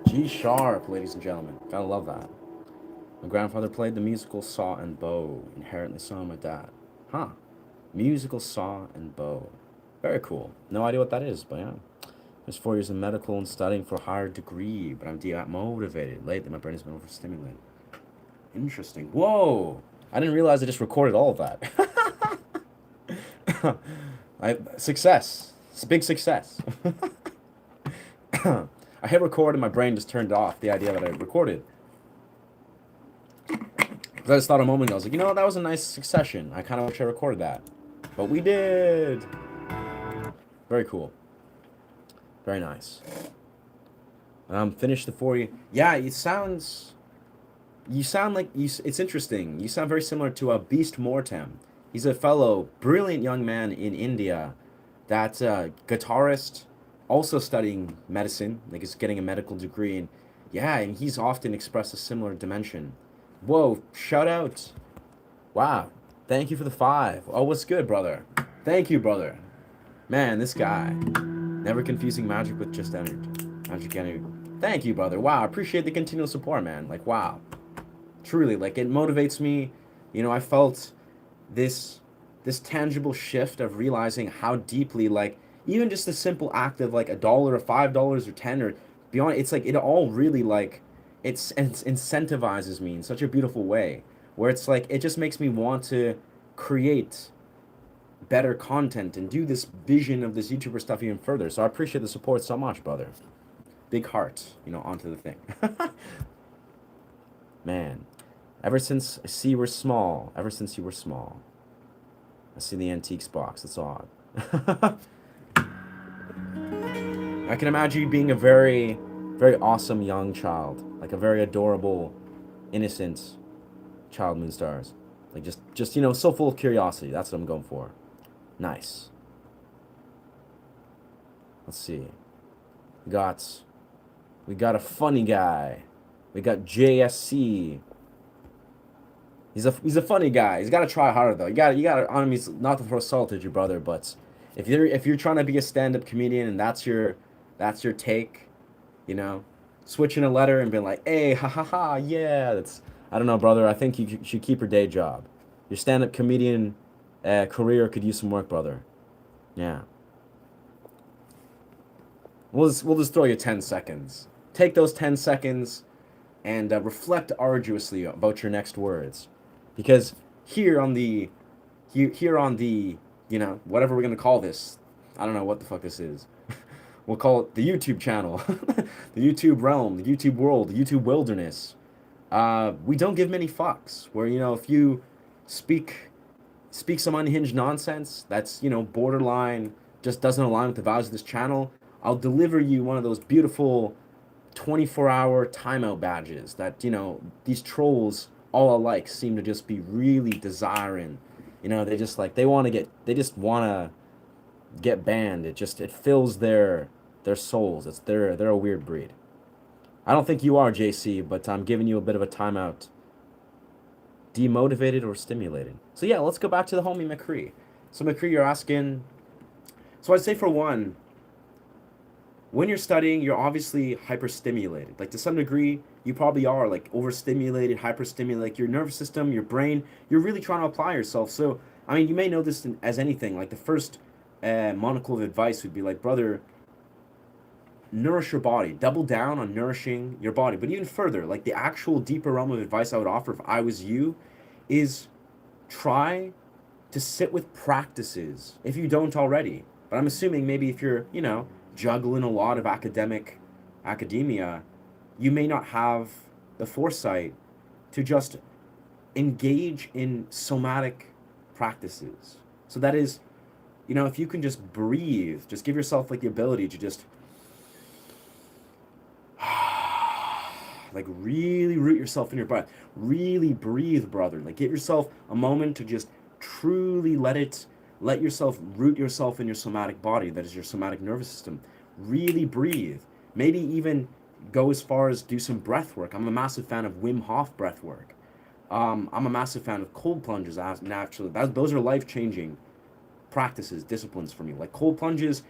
G sharp, ladies and gentlemen. Gotta love that. My grandfather played the musical saw and bow. Inherently so my dad. Huh. Musical saw and bow. Very cool. No idea what that is, but yeah. There's 4 years in medical and studying for a higher degree, but I'm demotivated. Lately, my brain has been overstimulated. Interesting. Whoa! I didn't realize I just recorded all of that. Success. It's a big success. I hit record and my brain just turned off the idea that I recorded. Because I just thought a moment ago, I was like, you know, that was a nice succession. I kind of wish I recorded that. But we did. Very cool. Very nice. Finished the 4 year. Yeah, you sound like it's interesting. You sound very similar to a Beast Mortem. He's a fellow, brilliant young man in India that's a guitarist, also studying medicine, like he's getting a medical degree. And yeah, and he's often expressed a similar dimension. Whoa, shout out. Wow. Thank you for the 5. Oh, what's good, brother? Thank you, brother. Man, this guy. Never confusing magic with just energy. Magic energy. Thank you, brother. Wow, I appreciate the continual support, man. Like, wow. Truly, like, it motivates me. You know, I felt this tangible shift of realizing how deeply, like, even just the simple act of, like, $1 or $5 or 10 or beyond, it's like, it all really, like, it incentivizes me in such a beautiful way. Where it's like, it just makes me want to create better content and do this vision of this YouTuber stuff even further. So I appreciate the support so much, brother. Big heart, you know, onto the thing. Man, ever since you were small, I see the antiques box. That's odd. I can imagine you being a very, very awesome young child, like a very adorable, innocent child, Moonstars. Like just you know, so full of curiosity. That's what I'm going for. Nice. Let's see. We got a funny guy. We got JSC. He's a funny guy. He's got to try harder though. You got to on him. Not to throw salt at you, brother, but if you're trying to be a stand-up comedian and that's your take, you know, switching a letter and being like, hey, ha ha ha, yeah. I don't know, brother. I think you should keep your day job. Your stand-up comedian career could use some work, brother. Yeah. We'll just throw you 10 seconds. Take those 10 seconds and reflect arduously about your next words. Because here on the, you know, whatever we're going to call this, I don't know what the fuck this is. We'll call it the YouTube channel, the YouTube realm, the YouTube world, the YouTube wilderness. We don't give many fucks. Where, you know, if you speak some unhinged nonsense that's, you know, borderline, just doesn't align with the values of this channel, I'll deliver you one of those beautiful 24-hour timeout badges that, you know, these trolls all alike seem to just be really desiring. You know, they just want to get banned. It fills their souls. They're a weird breed. I don't think you are, JC, but I'm giving you a bit of a timeout. Demotivated or stimulated? So yeah, let's go back to the homie McCree. So McCree, you're asking. So I'd say for one, when you're studying, you're obviously hyperstimulated. Like to some degree, you probably are overstimulated, hyperstimulated. Like your nervous system, your brain, you're really trying to apply yourself. So I mean, you may know this as anything. Like the first monocle of advice would be like, brother, nourish your body. Double down on nourishing your body. But even further, like the actual deeper realm of advice I would offer if I was you is try to sit with practices if you don't already. But I'm assuming maybe if you're, juggling a lot of academia, you may not have the foresight to just engage in somatic practices. So that is, if you can just breathe, just give yourself like the ability to just like really root yourself in your breath. Really breathe, brother. Like give yourself a moment to just truly let yourself root yourself in your somatic body, that is your somatic nervous system. Really breathe. Maybe even go as far as do some breath work. I'm a massive fan of Wim Hof breath work. I'm a massive fan of cold plunges. Naturally, those are life changing practices, disciplines for me. Like cold plunges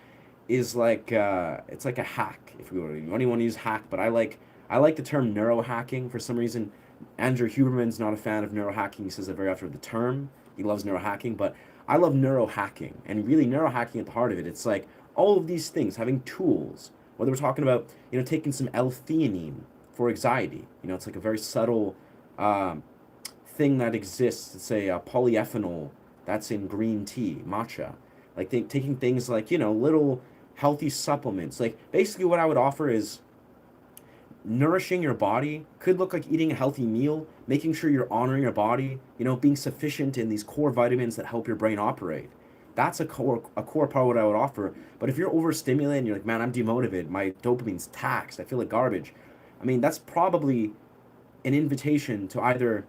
is like it's like a hack. If you only want to use hack, but I like the term neurohacking for some reason. Andrew Huberman's not a fan of neurohacking. He says that very often the term. He loves neurohacking, but I love neurohacking. And really neurohacking at the heart of it, it's like all of these things, having tools, whether we're talking about, taking some L-theanine for anxiety. It's like a very subtle um, thing that exists. It's a polyethanol that's in green tea, matcha. Like taking things like, little healthy supplements. Like basically what I would offer is nourishing your body could look like eating a healthy meal, making sure you're honoring your body, being sufficient in these core vitamins that help your brain operate. That's a core part of what I would offer. But if you're overstimulated and you're like, man, I'm demotivated, my dopamine's taxed, I feel like garbage. I mean, that's probably an invitation to either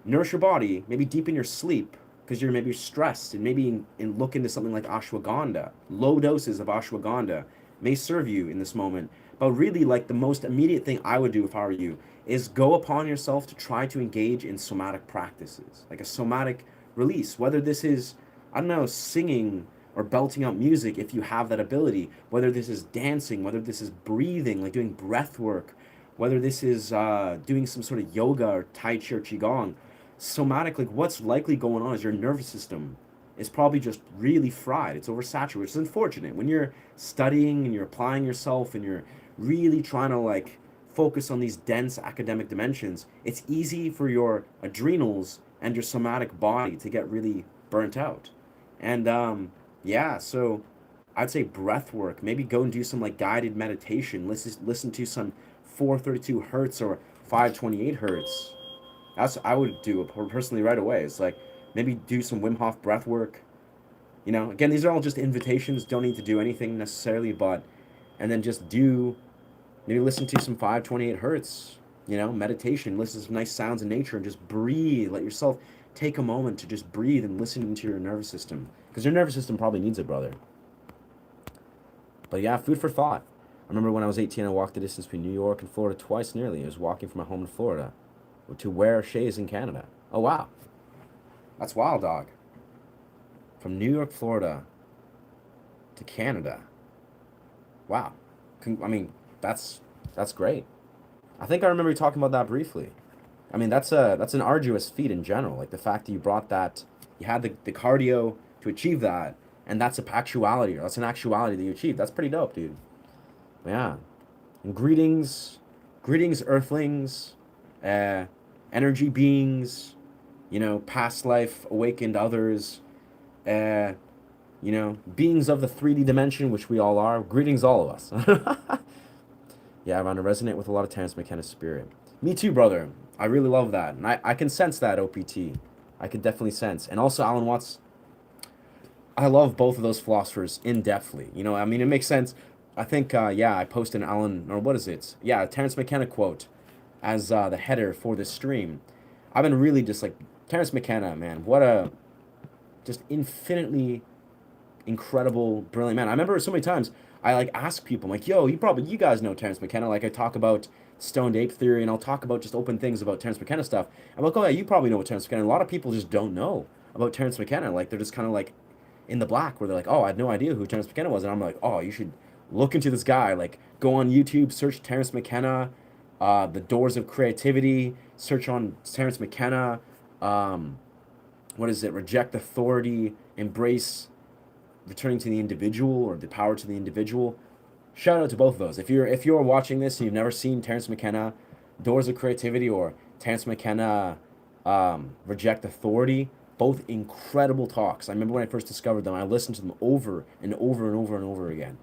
nourish your body, maybe deepen your sleep, because you're maybe stressed, and maybe look into something like ashwagandha. Low doses of ashwagandha may serve you in this moment. But really, like the most immediate thing I would do if I were you is go upon yourself to try to engage in somatic practices, like a somatic release. Whether this is, I don't know, singing or belting out music if you have that ability, whether this is dancing, whether this is breathing, like doing breath work, whether this is doing some sort of yoga or Tai Chi or Qigong. Somatic, like what's likely going on is your nervous system is probably just really fried. It's oversaturated, which is unfortunate. When you're studying and you're applying yourself and you're really trying to like focus on these dense academic dimensions, it's easy for your adrenals and your somatic body to get really burnt out. And yeah, so I'd say breath work. Maybe go and do some like guided meditation. Listen to some 432 hertz or 528 hertz. That's what I would do personally right away. It's like maybe do some Wim Hof breath work. Again, these are all just invitations. Don't need to do anything necessarily, but and then just maybe listen to some 528 hertz. Meditation. Listen to some nice sounds in nature and just breathe. Let yourself take a moment to just breathe and listen into your nervous system, because your nervous system probably needs it, brother. But yeah, food for thought. I remember when I was 18, I walked the distance between New York and Florida twice nearly. I was walking from my home in Florida to where Shay's in Canada. Oh, wow. That's wild, dog. From New York, Florida to Canada. Wow. I mean, that's great. I think I remember you talking about that briefly. I mean, that's an arduous feat in general. Like the fact that you brought that, you had the cardio to achieve that, and that's that's an actuality that you achieved. That's pretty dope, dude. Yeah. And greetings, Earthlings, uh, energy beings, past life awakened others, uh, beings of the 3D dimension, which we all are. Greetings, all of us. Yeah, I'm going to resonate with a lot of Terrence McKenna's spirit. Me too, brother. I really love that. And I can sense that, OPT. I could definitely sense. And also, Alan Watts, I love both of those philosophers in-depthly. I mean, it makes sense. I think, yeah, I posted an Alan, or what is it? Yeah, a Terrence McKenna quote as the header for this stream. I've been really just like, Terrence McKenna, man, what a just infinitely incredible, brilliant man. I remember so many times I like ask people, I'm like, yo, you guys know Terrence McKenna. Like I talk about stoned ape theory and I'll talk about just open things about Terrence McKenna stuff. I'm like, oh yeah, you probably know what Terrence McKenna. A lot of people just don't know about Terrence McKenna. Like they're just kind of like in the black where they're like, oh, I had no idea who Terrence McKenna was. And I'm like, oh, you should look into this guy. Like go on YouTube, search Terrence McKenna, the doors of creativity, search on Terrence McKenna, what is it? Reject authority, embrace returning to the individual or the power to the individual. Shout out to both of those. If you're watching this and you've never seen Terrence McKenna, Doors of Creativity, or Terrence McKenna, Reject Authority, both incredible talks. I remember when I first discovered them, I listened to them over and over and over and over again.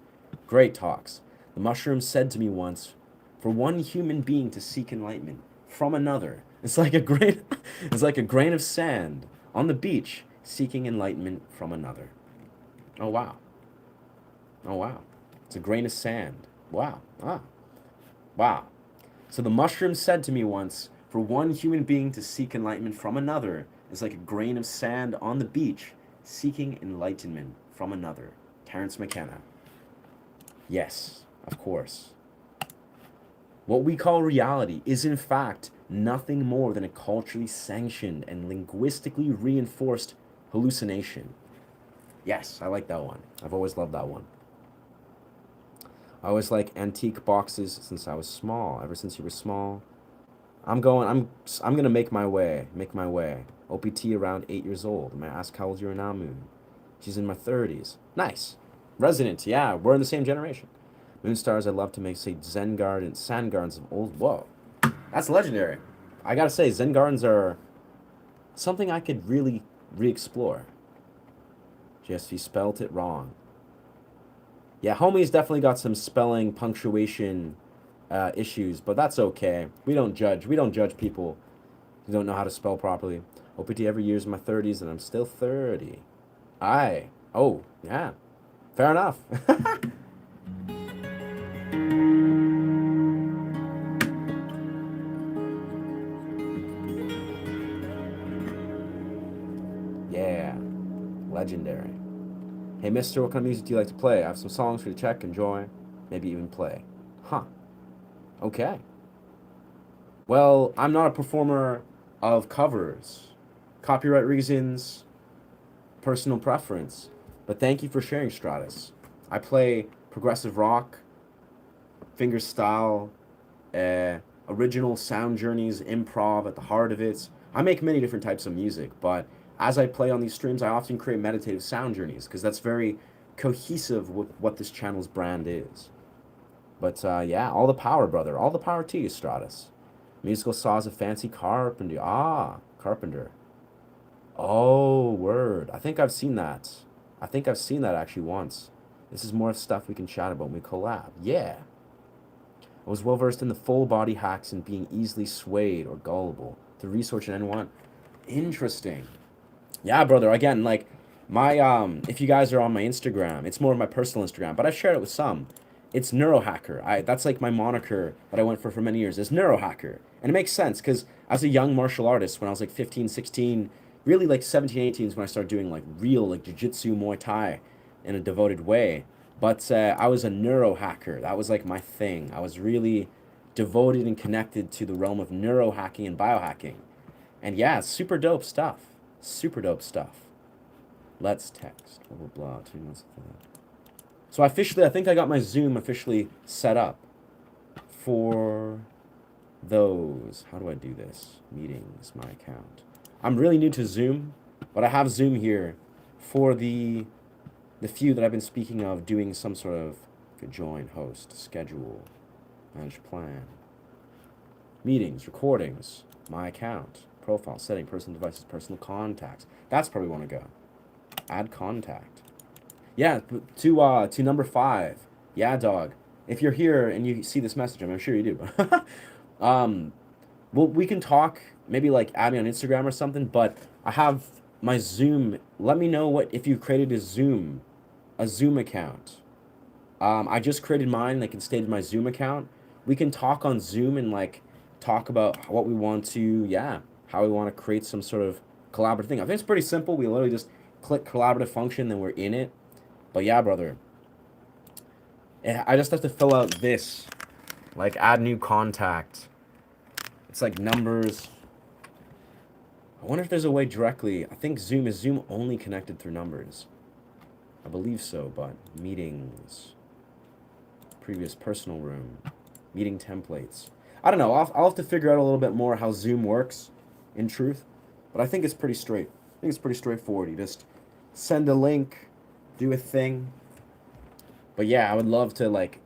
Great talks. The mushroom said to me once, "For one human being to seek enlightenment from another, it's like a grain, it's like a grain of sand on the beach seeking enlightenment from another." Oh wow. Oh wow. It's a grain of sand. Wow. Ah. Wow. So the mushroom said to me once, "For one human being to seek enlightenment from another is like a grain of sand on the beach seeking enlightenment from another." Terrence McKenna. Yes, of course. What we call reality is in fact nothing more than a culturally sanctioned and linguistically reinforced hallucination. Yes, I like that one. I've always loved that one. I always like antique boxes since I was small. Ever since you were small, I'm gonna make my way. Make my way. OPT around 8 years old. May I ask how old you are now, Moon? She's in my 30s. Nice. Resident. Yeah, we're in the same generation. Moon stars. I love to make say Zen gardens, sand gardens of old. Whoa, that's legendary. I gotta say, Zen gardens are something I could really re-explore. JSV spelt it wrong. Yeah, homie's definitely got some spelling, punctuation issues, but that's okay. We don't judge. We don't judge people who don't know how to spell properly. OPT every year is my 30s, and I'm still 30. Aye. Oh, yeah. Fair enough. Yeah. Legendary. Hey, mister, what kind of music do you like to play? I have some songs for you to check, enjoy, maybe even play. Huh. Okay. Well, I'm not a performer of covers. Copyright reasons, personal preference. But thank you for sharing, Stratus. I play progressive rock, fingerstyle, original sound journeys, improv at the heart of it. I make many different types of music, but as I play on these streams, I often create meditative sound journeys because that's very cohesive with what this channel's brand is. But yeah, all the power, brother. All the power to you, Stratus. Musical saws of fancy carpenter. Ah, carpenter. Oh, word. I think I've seen that. I think I've seen that actually once. This is more stuff we can chat about when we collab. Yeah. I was well versed in the full body hacks and being easily swayed or gullible to research and anyone. Interesting. Yeah, brother. Again, like my if you guys are on my Instagram, it's more of my personal Instagram, but I've shared it with some. It's Neurohacker. That's like my moniker that I went for many years. Is Neurohacker. And it makes sense because as a young martial artist, when I was like 15, 16, really like 17, 18 is when I started doing like real like jiu-jitsu, Muay Thai in a devoted way. But I was a neurohacker. That was like my thing. I was really devoted and connected to the realm of neurohacking and biohacking. And yeah, super dope stuff. Super dope stuff. Let's text. Blah, blah, blah. 2 months after that. So I think I got my Zoom officially set up for those. How do I do this? Meetings, my account. I'm really new to Zoom, but I have Zoom here for the few that I've been speaking of doing some sort of join, host, schedule, manage plan. Meetings, recordings, my account, profile, setting, personal devices, personal contacts. That's probably want to go. Add contact. Yeah, to number 5. Yeah, dog. If you're here and you see this message, I'm sure you do. Well, we can talk. Maybe like add me on Instagram or something. But I have my Zoom. Let me know if you created a Zoom account. I just created mine. Like, stated my Zoom account. We can talk on Zoom and like talk about what we want to. Yeah, how we want to create some sort of collaborative thing. I think it's pretty simple. We literally just click collaborative function, then we're in it. But yeah, brother, I just have to fill out this, like add new contact. It's like numbers. I wonder if there's a way directly. I think Zoom is Zoom only connected through numbers. I believe so, but meetings, previous personal room, meeting templates. I don't know. I'll have to figure out a little bit more how Zoom works in truth, but I think it's pretty straight. I think it's pretty straightforward. You just send a link, do a thing. But yeah, I would love to like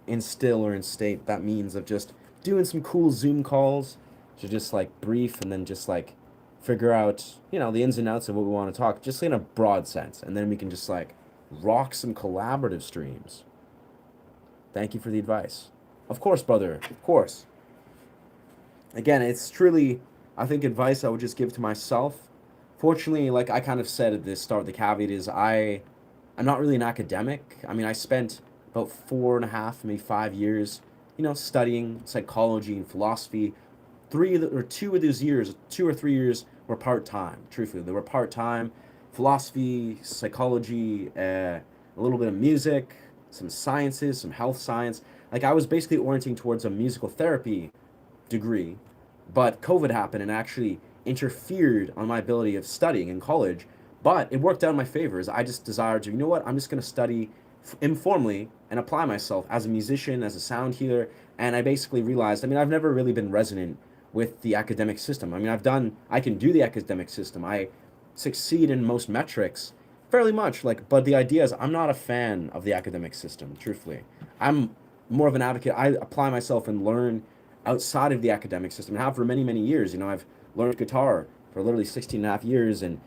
instill or instate that means of just doing some cool Zoom calls to just like brief and then just like figure out, the ins and outs of what we want to talk, just in a broad sense. And then we can just like rock some collaborative streams. Thank you for the advice. Of course, brother. Of course. Again, it's truly, I think, advice I would just give to myself. Fortunately, like I kind of said at the start, the caveat is I'm not really an academic. I mean, I spent about 4.5, maybe 5 years, studying psychology and philosophy. Two of those years, 2 or 3 years were part time. Truthfully, they were part time. Philosophy, psychology, a little bit of music, some sciences, some health science. Like I was basically orienting towards a musical therapy degree, but COVID happened and actually interfered on my ability of studying in college. But it worked out in my favor. As I just desired to, I'm just going to study informally and apply myself as a musician, as a sound healer. And I basically realized, I've never really been resonant with the academic system. I can do the academic system. I succeed in most metrics fairly much. But the idea is I'm not a fan of the academic system, truthfully. I'm more of an advocate. I apply myself and learn outside of the academic system and have for many, many years. I've learned guitar for literally 16 and a half years and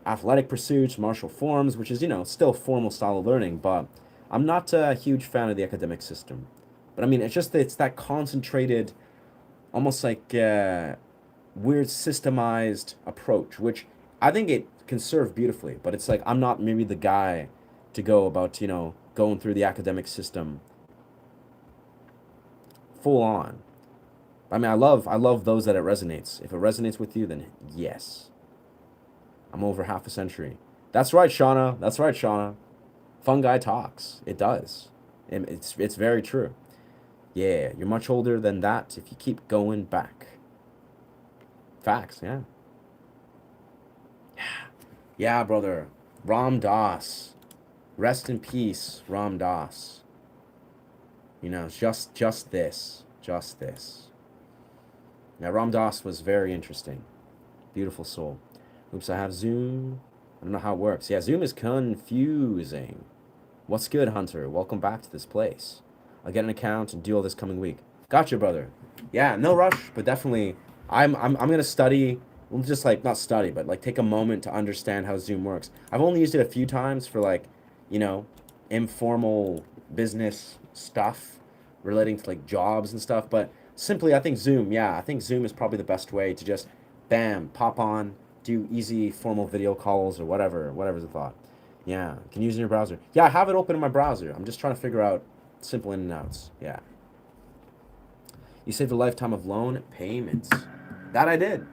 athletic pursuits, martial forms, which is, still formal style of learning, but I'm not a huge fan of the academic system. But it's that concentrated, almost like weird systemized approach, which I think it can serve beautifully, but it's like I'm not maybe the guy to go about, going through the academic system full on. I love those that it resonates. If it resonates with you, then yes. I'm over half a century. That's right, Shauna. That's right, Shauna. Fungi talks. It does. And it's very true. Yeah, you're much older than that if you keep going back. Facts, yeah. Yeah, brother. Ram Dass. Rest in peace, Ram Dass. Just this. Just this. Now, Ram Dass was very interesting. Beautiful soul. Oops, I have Zoom. I don't know how it works. Yeah, Zoom is confusing. What's good, Hunter? Welcome back to this place. I'll get an account and do all this coming week. Gotcha, brother. Yeah, no rush, but definitely, I'm gonna study. Well, just like not study, but like take a moment to understand how Zoom works. I've only used it a few times for like, you know, informal business stuff relating to like jobs and stuff. But simply, I think Zoom. Yeah, I think Zoom is probably the best way to just, bam, pop on, do easy formal video calls or whatever's the thought. Yeah, can use it in your browser. Yeah, I have it open in my browser. I'm just trying to figure out simple in and outs. Yeah. You saved a lifetime of loan payments. That I did.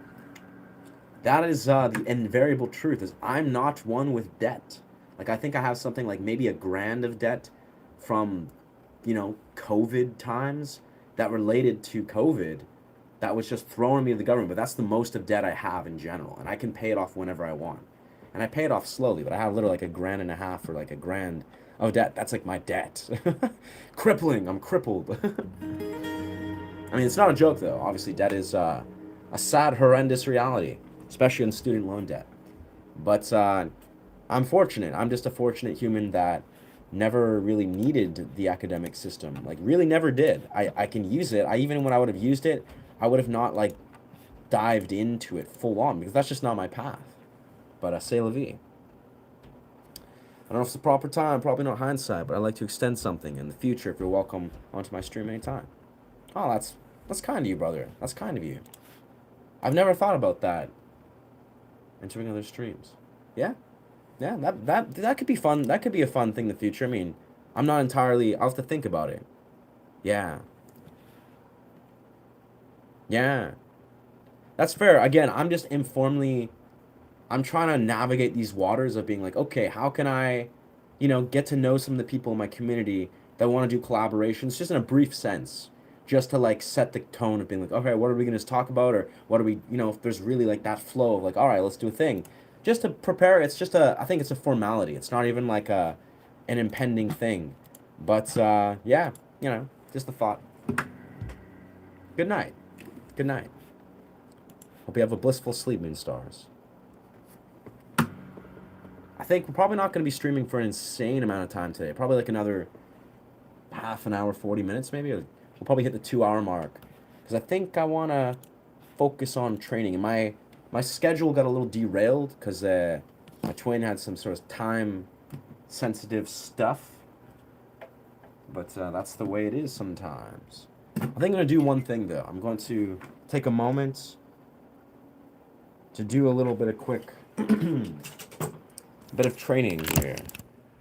That is the invariable truth is I'm not one with debt. Like I think I have something like maybe $1,000 of debt from, COVID times that related to COVID that was just throwing me to the government. But that's the most of debt I have in general. And I can pay it off whenever I want. And I pay it off slowly, but I have literally like $1,500 or like $1,000 of debt. That's like my debt. Crippling. I'm crippled. It's not a joke though. Obviously, debt is a sad, horrendous reality, especially in student loan debt. But I'm fortunate. I'm just a fortunate human that never really needed the academic system. Like, really never did. I can use it. Even when I would have used it, I would have not, like, dived into it full on because that's just not my path. But c'est la vie. I don't know if it's the proper time, probably not hindsight, but I'd like to extend something in the future if you're welcome onto my stream anytime. Oh, that's kind of you, brother. That's kind of you. I've never thought about that. Entering other streams. Yeah? Yeah, that could be fun. That could be a fun thing in the future. I'm not entirely... I'll have to think about it. Yeah. Yeah. That's fair. Again, I'm just informally... I'm trying to navigate these waters of being like, okay, how can I, get to know some of the people in my community that want to do collaborations, just in a brief sense, just to like set the tone of being like, okay, what are we going to talk about? Or what are we, if there's really like that flow of like, all right, let's do a thing. Just to prepare, I think it's a formality. It's not even like an impending thing. But yeah, just a thought. Good night. Good night. Hope you have a blissful sleep, Moon Stars. I think we're probably not going to be streaming for an insane amount of time today. Probably like another half an hour, 40 minutes maybe. We'll probably hit the 2 hour mark. Because I think I want to focus on training. And my schedule got a little derailed because my twin had some sort of time sensitive stuff. But that's the way it is sometimes. I think I'm going to do one thing though. I'm going to take a moment to do a little bit of quick bit of training here.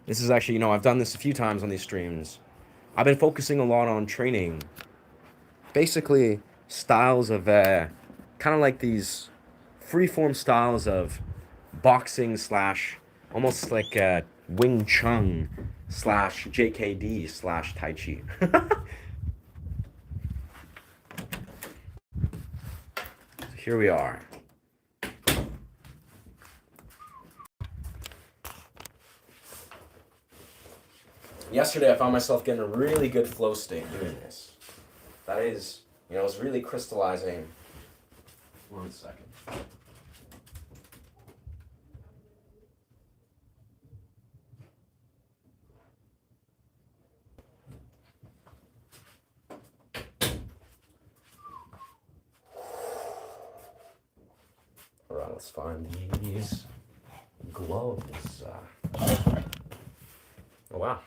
This is actually, I've done this a few times on these streams. I've been focusing a lot on training basically styles of kind of like these freeform styles of boxing slash almost like Wing Chun slash JKD slash Tai Chi. Here we are. Yesterday I found myself getting a really good flow state doing this. That is, it was really crystallizing. 1 second. All right, let's find these gloves. Oh, wow.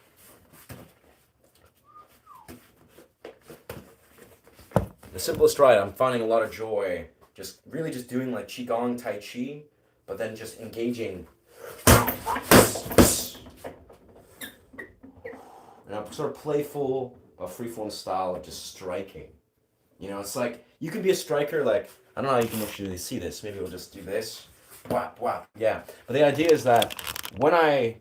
The simplest ride, I'm finding a lot of joy just doing like Qigong Tai Chi, but then just engaging. And a sort of playful, freeform style of just striking. It's like, you can be a striker, like, I don't know how you can actually see this. Maybe we'll just do this. Whap, whap, yeah. But the idea is that when I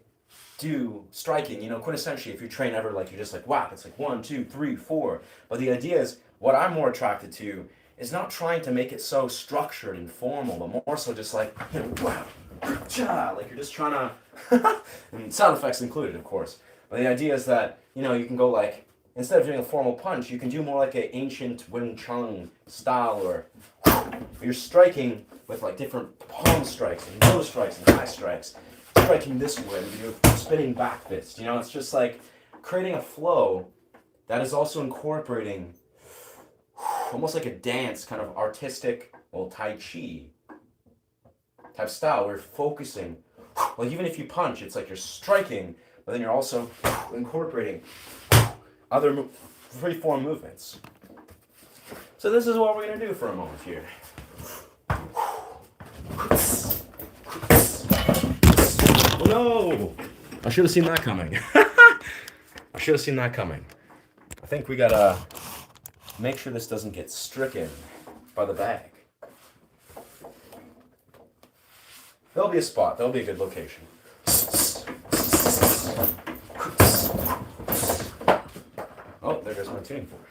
do striking, quintessentially, if you train ever, like, you're just like, whap, it's like 1, 2, 3, 4. But the idea is, what I'm more attracted to is not trying to make it so structured and formal, but more so just like, wow, like you're just trying to, and sound effects included, of course. But the idea is that, you can go like, instead of doing a formal punch, you can do more like an ancient Wing Chun style, or you're striking with like different palm strikes and low strikes and high strikes, striking this way, and you do spinning back fist. It's just like creating a flow that is also incorporating almost like a dance, kind of artistic, Tai Chi type style. Where you're focusing, like even if you punch, it's like you're striking, but then you're also incorporating other free-form movements. So this is what we're going to do for a moment here. Oh no! I should have seen that coming. I should have seen that coming. I think we gotta make sure this doesn't get stricken by the bag. There'll be a spot. There'll be a good location. Oh, there goes my tuning fork.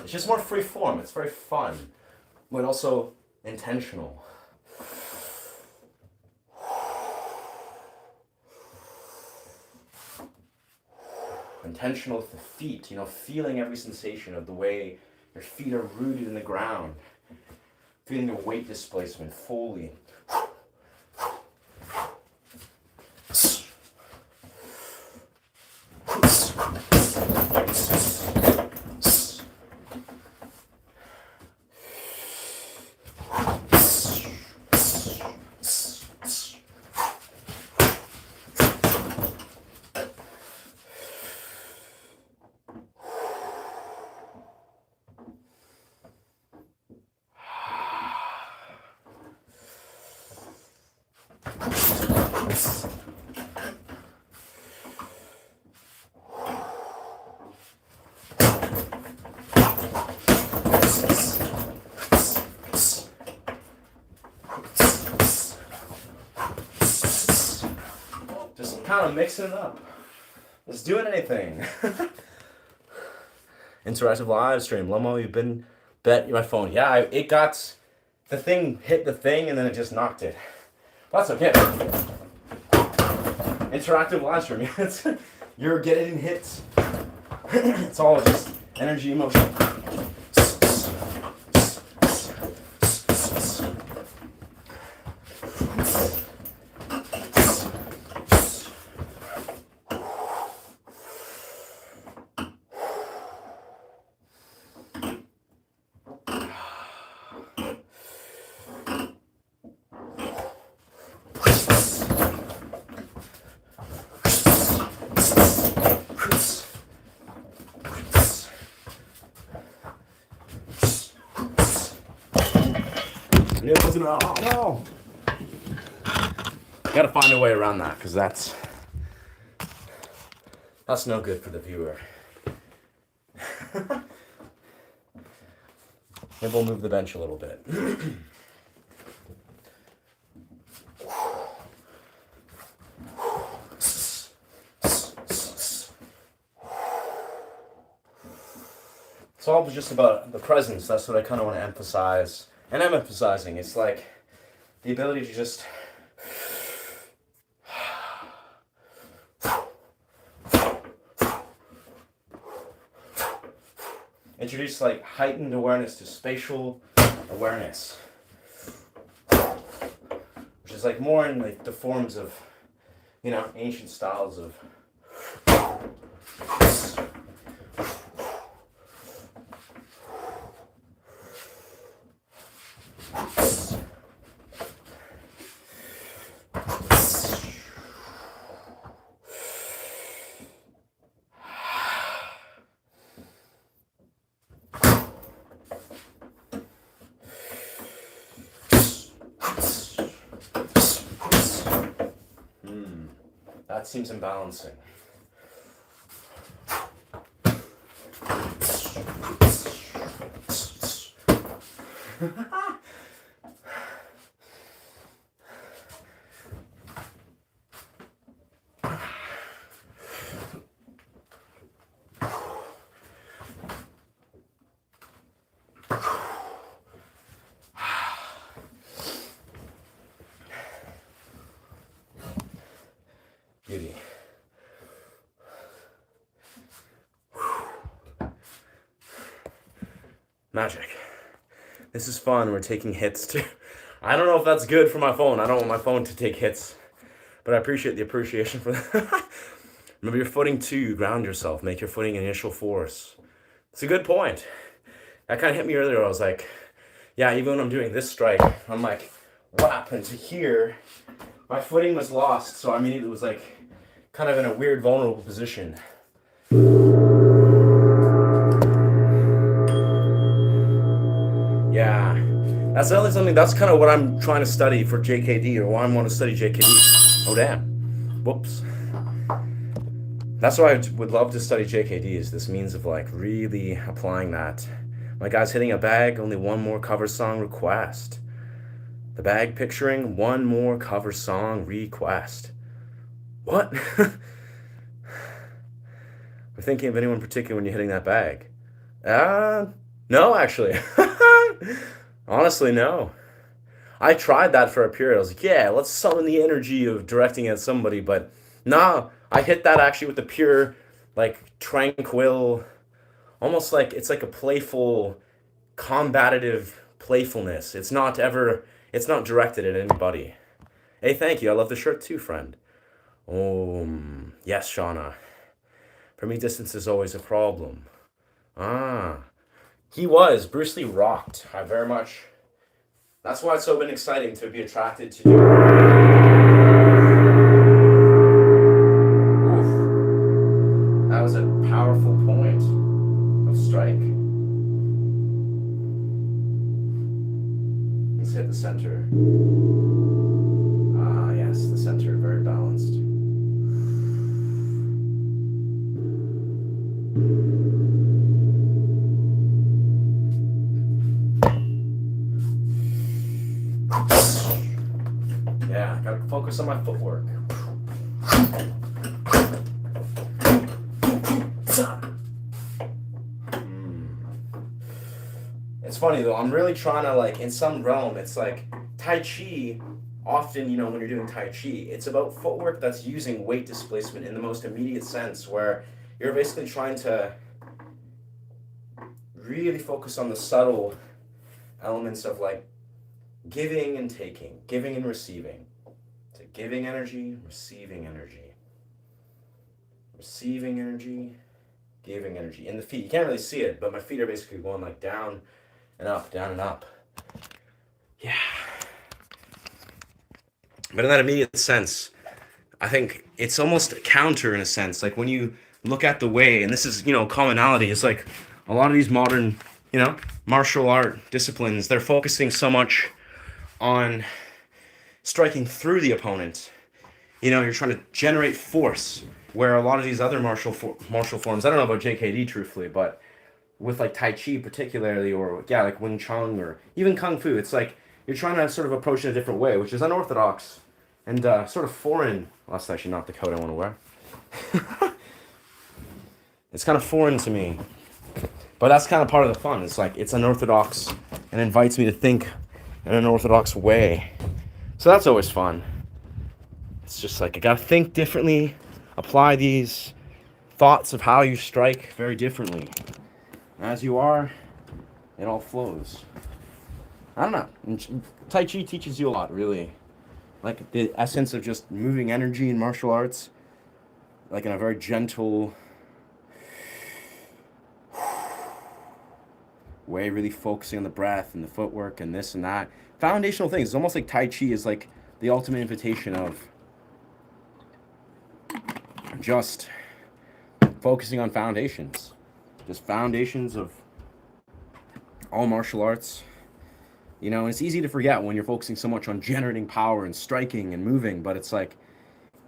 It's just more free form. It's very fun, but also intentional. Intentional with the feet, feeling every sensation of the way your feet are rooted in the ground, feeling the weight displacement fully. Kind of mixing it up. Let's do anything. Interactive live stream. Lomo, you've been bet my phone. Yeah, it got the thing hit the thing and then it just knocked it. That's okay. Interactive live stream. You're getting hits. It's all just energy, emotion. It wasn't. Oh no! Gotta find a way around that because that's no good for the viewer. Maybe we'll move the bench a little bit. It's all just about the presence. That's what I kind of want to emphasize. And I'm emphasizing. It's like the ability to just introduce like heightened awareness to spatial awareness, which is like more in like the forms of, you know, ancient styles of that seems imbalancing. Beauty. Magic. This is fun. We're taking hits too. I don't know if that's good for my phone. I don't want my phone to take hits, but I appreciate the appreciation for that. Remember your footing too. Ground yourself. Make your footing an initial force. It's a good point. That kind of hit me earlier. I was like, yeah, even when I'm doing this strike, I'm like, what happened to here? My footing was lost, so I immediately was like, kind of in a weird, vulnerable position. Yeah, that's definitely something. That's kind of what I'm trying to study for JKD, or why I want to study JKD. Oh damn! Whoops. That's why I would love to study JKD. Is this means of like really applying that. My guy's hitting a bag. Only one more cover song request. The bag picturing one more cover song request. What? We're thinking of anyone in particular when you're hitting that bag. No, actually. Honestly, no. I tried that for a period. I was like, yeah, let's summon the energy of directing at somebody, but nah, I hit that actually with the pure, like, tranquil, almost like, it's like a playful, combative playfulness. It's not directed at anybody. Hey, thank you. I love the shirt too, friend. Yes, Shauna. For me, distance is always a problem. Bruce Lee rocked. I very much, that's why it's so been exciting to be attracted to. Oof. That was a powerful point of strike. Let's hit the center. Yes, the center, very balanced. Yeah, gotta focus on my footwork. It's funny though, I'm really trying to, like, in some realm, it's like Tai Chi, often, you know, when you're doing Tai Chi, it's about footwork that's using weight displacement in the most immediate sense, where you're basically trying to really focus on the subtle elements of, like, giving and taking, giving and receiving. So giving energy, receiving energy. Receiving energy, giving energy. In the feet, you can't really see it, but my feet are basically going like down and up, down and up. Yeah. But in that immediate sense, I think it's almost counter in a sense. Like when you look at the way, and this is, you know, commonality, it's like a lot of these modern, you know, martial art disciplines, they're focusing so much on striking through the opponent. You're trying to generate force, where a lot of these other martial forms, I don't know about JKD truthfully, but with like Tai Chi particularly, or yeah, like Wing Chun or even Kung Fu, it's like you're trying to sort of approach it a different way, which is unorthodox and sort of foreign. Well, that's actually not the coat I want to wear. It's kind of foreign to me, but that's kind of part of the fun. It's like it's unorthodox and invites me to think in an unorthodox way. So that's always fun. It's just like I gotta think differently, apply these thoughts of how you strike very differently. As you are, it all flows. I don't know. And Tai Chi teaches you a lot, really. Like the essence of just moving energy in martial arts, like in a very gentle way, really focusing on the breath and the footwork and this and that. Foundational things. It's almost like Tai Chi is like the ultimate invitation of just focusing on foundations. Just foundations of all martial arts. And it's easy to forget when you're focusing so much on generating power and striking and moving, but it's like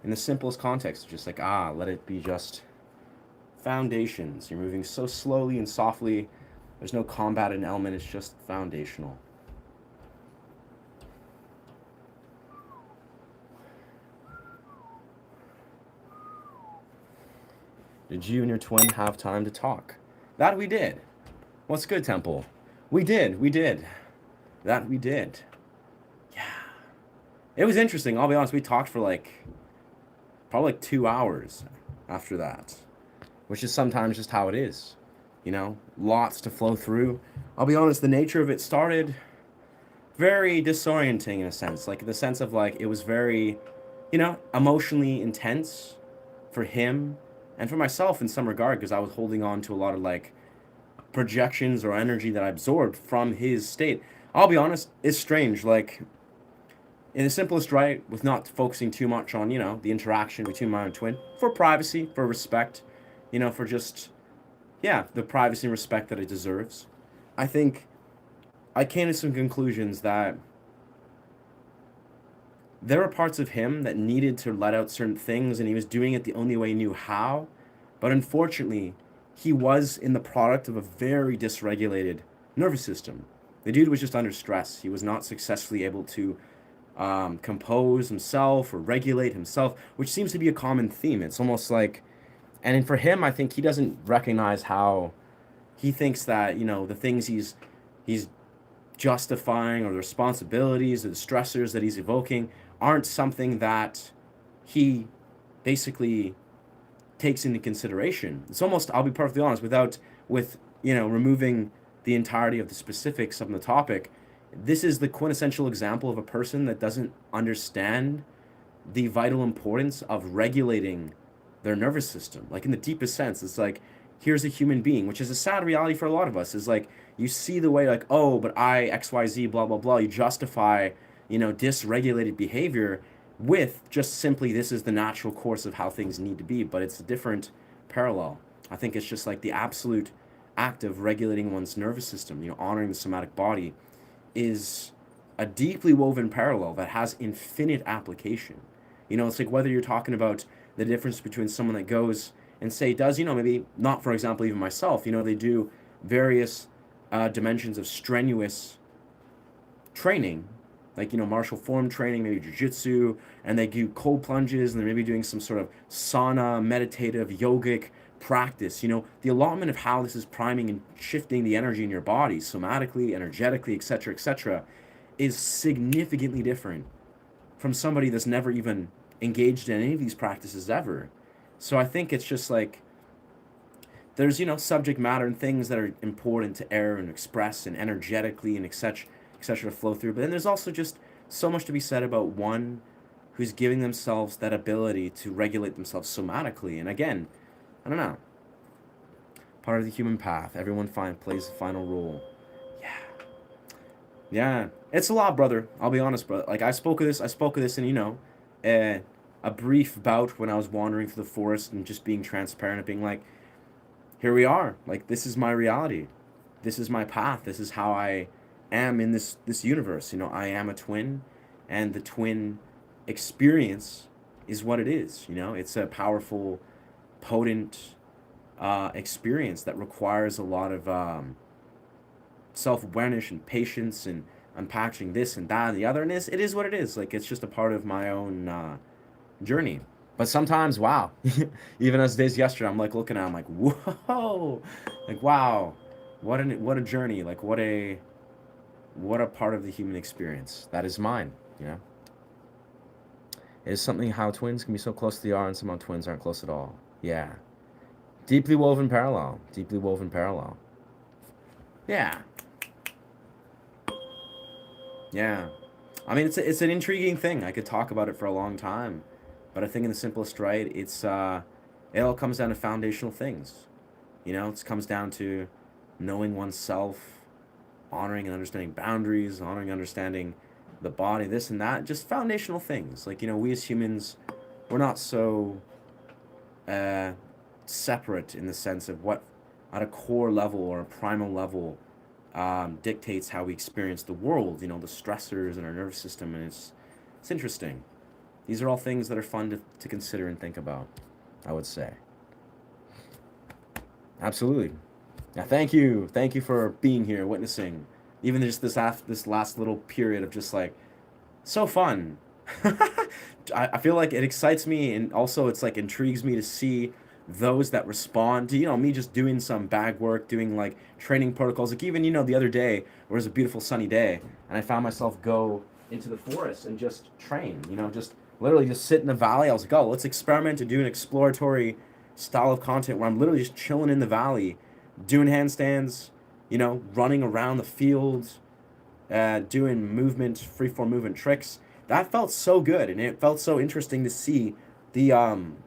in the simplest context, just like, let it be just foundations. You're moving so slowly and softly. There's no combatant element. It's just foundational. Did you and your twin have time to talk? That we did. What's good, Temple? We did. That we did. Yeah. It was interesting. I'll be honest. We talked for probably 2 hours after that, which is sometimes just how it is. Lots to flow through. I'll be honest. The nature of it started very disorienting in a sense. Like in the sense of it was very, emotionally intense for him and for myself in some regard, because I was holding on to a lot of projections or energy that I absorbed from his state. I'll be honest, it's strange. In the simplest right, with not focusing too much on, the interaction between my own twin, for privacy, for respect, for just, yeah, the privacy and respect that it deserves. I think I came to some conclusions that there were parts of him that needed to let out certain things, and he was doing it the only way he knew how. But unfortunately, he was in the product of a very dysregulated nervous system. The dude was just under stress. He was not successfully able to compose himself or regulate himself, which seems to be a common theme. It's almost like, and for him, I think he doesn't recognize how he thinks that, the things he's justifying, or the responsibilities or the stressors that he's evoking, aren't something that he basically takes into consideration. It's almost, I'll be perfectly honest, with removing the entirety of the specifics of the topic, this is the quintessential example of a person that doesn't understand the vital importance of regulating their nervous system. Like in the deepest sense, it's like, here's a human being, which is a sad reality for a lot of us, is like, you see the way oh, but I, XYZ, blah, blah, blah, you justify, dysregulated behavior with just simply, this is the natural course of how things need to be, but it's a different parallel. I think it's just like the absolute act of regulating one's nervous system, honoring the somatic body, is a deeply woven parallel that has infinite application. It's like whether you're talking about the difference between someone that goes and does, maybe not, for example, even myself, they do various dimensions of strenuous training, like, martial form training, maybe jiu-jitsu, and they do cold plunges, and they're maybe doing some sort of sauna, meditative, yogic practice. The allotment of how this is priming and shifting the energy in your body, somatically, energetically, etc., is significantly different from somebody that's never even engaged in any of these practices ever. So I think it's just like, there's, subject matter and things that are important to air and express and energetically and etc., to flow through. But then there's also just so much to be said about one who's giving themselves that ability to regulate themselves somatically. And again, I don't know, part of the human path. Everyone plays a final role. Yeah, it's a lot, brother. I'll be honest, brother. Like I spoke of this in, a brief bout when I was wandering through the forest and just being transparent and being like, here we are. Like, this is my reality. This is my path. This is how I am in this universe. You know, I am a twin, and the twin experience is what it is. You know, it's a powerful, potent experience that requires a lot of self-awareness and patience and unpacking this and that and the other. And it is what it is. Like, it's just a part of my own journey. But sometimes, wow, even as days yesterday, I'm like looking at, I'm like, whoa, like, wow, what a journey, like what a part of the human experience that is mine. You know, it is something how twins can be so close to the R and somehow twins aren't close at all. Yeah, deeply woven parallel, deeply woven parallel. Yeah, yeah. I mean, it's an intriguing thing. I could talk about it for a long time, but I think in the simplest right, it all comes down to foundational things. You know, it comes down to knowing oneself, honoring and understanding boundaries, honoring and understanding the body, this and that, just foundational things. Like, you know, we as humans, we're not so uh, separate in the sense of what, at a core level or a primal level, dictates how we experience the world. You know, the stressors in our nervous system, and it's interesting. These are all things that are fun to consider and think about, I would say. Absolutely. Yeah, thank you for being here, witnessing, even just this last little period of just like so fun. I feel like it excites me, and also it's like intrigues me to see those that respond to, you know, me just doing some bag work, doing like training protocols. Like, even, you know, the other day where it was a beautiful sunny day and I found myself go into the forest and just train, you know, just literally just sit in the valley. I was like, oh, let's experiment and do an exploratory style of content where I'm literally just chilling in the valley, doing handstands, you know, running around the field, doing freeform movement tricks. That felt so good, and it felt so interesting to see the um,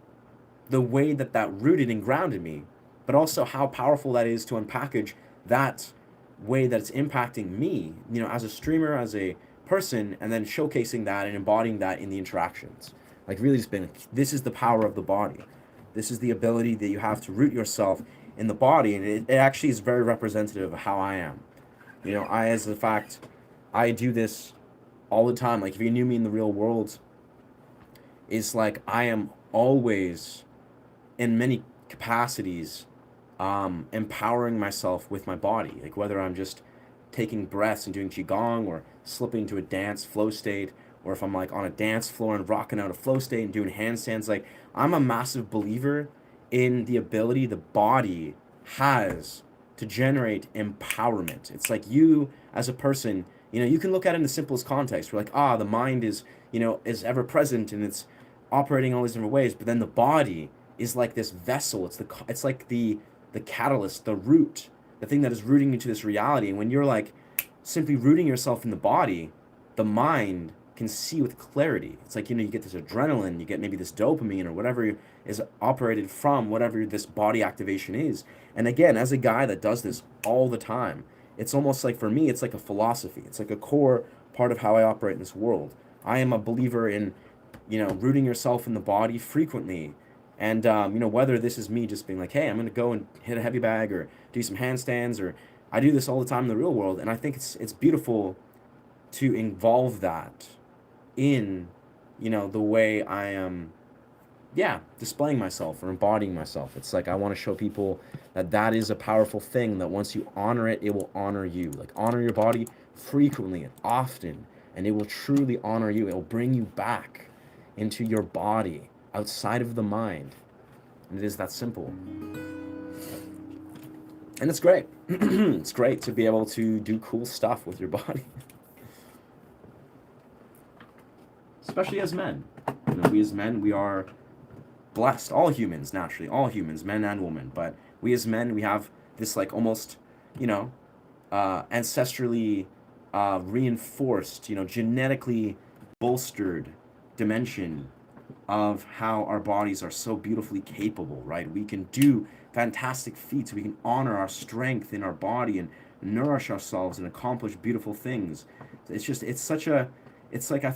the way that that rooted and grounded me, but also how powerful that is to unpackage that way that it's impacting me, you know, as a streamer, as a person, and then showcasing that and embodying that in the interactions. Like, really just being, this is the power of the body. This is the ability that you have to root yourself in the body, and it actually is very representative of how I am. You know, as a fact, I do this all the time. Like, if you knew me in the real world, it's like I am always, in many capacities, empowering myself with my body. Like, whether I'm just taking breaths and doing qigong, or slipping into a dance flow state, or if I'm like on a dance floor and rocking out a flow state and doing handstands. Like, I'm a massive believer in the ability the body has to generate empowerment. It's like, you as a person, you know, you can look at it in the simplest context. We're like, the mind is, you know, is ever present and it's operating all these different ways, but then the body is like this vessel. It's like the catalyst, the root, the thing that is rooting you to this reality. And when you're like simply rooting yourself in the body, the mind can see with clarity. It's like, you know, you get this adrenaline, you get maybe this dopamine or whatever is operated from whatever this body activation is. And again, as a guy that does this all the time, it's almost like, for me, it's like a philosophy. It's like a core part of how I operate in this world. I am a believer in, you know, rooting yourself in the body frequently. And, you know, whether this is me just being like, hey, I'm going to go and hit a heavy bag or do some handstands, or I do this all the time in the real world. And I think it's beautiful to involve that in, you know, the way I am, yeah, displaying myself or embodying myself. It's like, I want to show people that that is a powerful thing, that once you honor it, it will honor you. Like, honor your body frequently and often, and it will truly honor you. It will bring you back into your body, outside of the mind. And it is that simple. And it's great. It's great to be able to do cool stuff with your body. Especially as men. You know, we as men, we are blessed. All humans, naturally. All humans, men and women. But we as men, we have this, like, almost, you know, ancestrally reinforced, you know, genetically bolstered dimension of how our bodies are so beautifully capable, right? We can do fantastic feats. We can honor our strength in our body and nourish ourselves and accomplish beautiful things. It's just, it's such a, it's like, I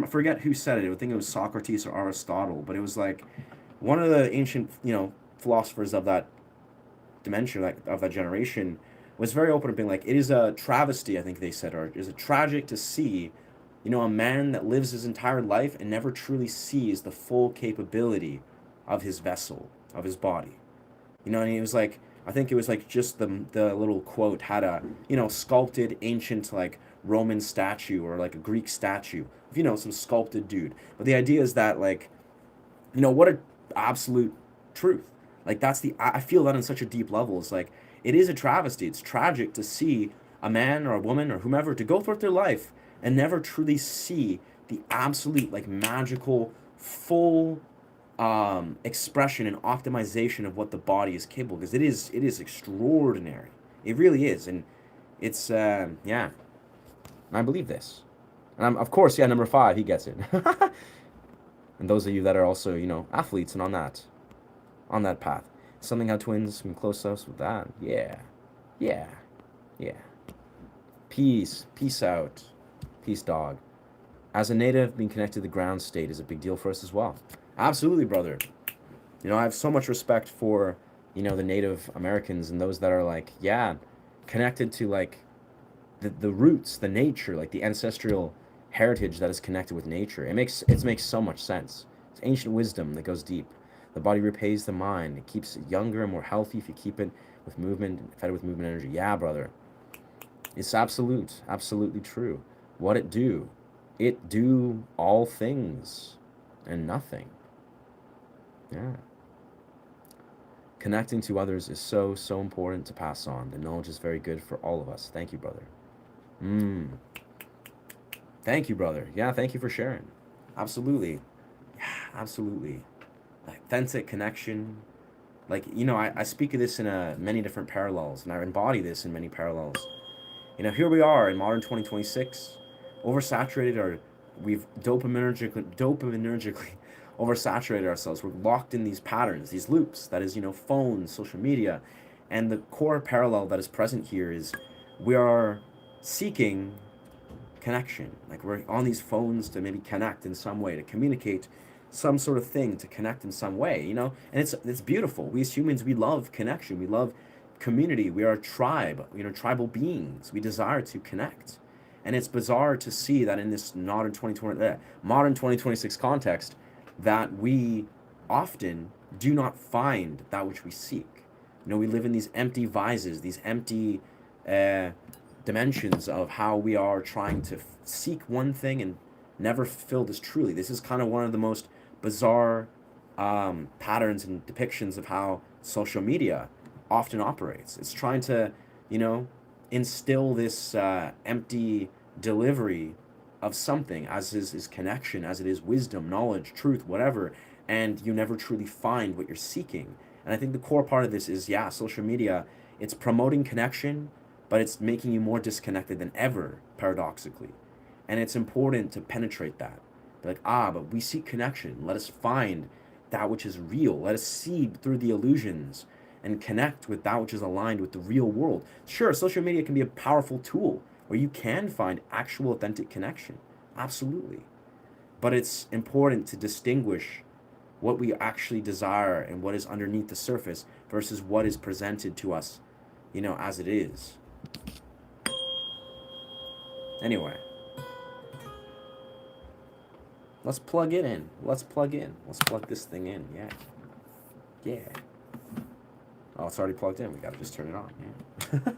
forget who said it. I think it was Socrates or Aristotle, but it was like one of the ancient, you know, philosophers of that dimension, like of that generation, was very open to being like, it is a travesty, I think they said, or it is a tragic to see, a man that lives his entire life and never truly sees the full capability of his vessel, of his body. And he was like, I think it was like just the little quote had a, sculpted ancient like Roman statue or like a Greek statue, some sculpted dude. But the idea is that like, what a absolute truth. Like that's I feel that on such a deep level. It's like it is a travesty. It's tragic to see a man or a woman or whomever to go through their life and never truly see the absolute like magical full expression and optimization of what the body is capable, because it is extraordinary. It really is. And it's yeah, I believe this. And I'm, of course, yeah, number 5, he gets it. And those of you that are also, athletes and on that path. Something how twins can close us with that. Yeah. Yeah. Yeah. Peace. Peace out. Peace, dog. As a native, being connected to the ground state is a big deal for us as well. Absolutely, brother. I have so much respect for, the Native Americans and those that are like, yeah, connected to like the roots, the nature, like the ancestral heritage that is connected with nature. It makes so much sense. It's ancient wisdom that goes deep. The body repays the mind. It keeps it younger and more healthy if you keep it with movement, fed with movement energy. Yeah, brother. It's absolutely true. What it do all things and nothing. Yeah. Connecting to others is so important to pass on. The knowledge is very good for all of us. Thank you, brother. Thank you, brother. Yeah, thank you for sharing. Absolutely. Yeah, absolutely. Authentic connection. Like, I speak of this in many different parallels, and I embody this in many parallels. Here we are in modern 2026, oversaturated, or we've dopaminergically oversaturated ourselves. We're locked in these patterns, these loops. That is, phones, social media. And the core parallel that is present here is we are seeking connection. Like we're on these phones to maybe connect in some way, to communicate some sort of thing, to connect in some way, And it's beautiful. We as humans, we love connection. We love community. We are a tribe, tribal beings. We desire to connect. And it's bizarre to see that in this modern 2026 context, that we often do not find that which we seek. We live in these empty vises, these empty dimensions of how we are trying to seek one thing and never fulfill this truly. This is kind of one of the most bizarre patterns and depictions of how social media often operates. It's trying to, instill this empty delivery of something, as is connection, as it is wisdom, knowledge, truth, whatever, and you never truly find what you're seeking. And I think the core part of this is, yeah, social media, it's promoting connection, but it's making you more disconnected than ever, paradoxically. And it's important to penetrate that. Be like, but we seek connection. Let us find that which is real. Let us see through the illusions and connect with that which is aligned with the real world. Sure, social media can be a powerful tool where you can find actual authentic connection. Absolutely. But it's important to distinguish what we actually desire and what is underneath the surface versus what is presented to us, as it is. Anyway, let's plug it in. Let's plug this thing in. Yeah. Yeah. Oh, it's already plugged in. We gotta just turn it on. Yeah.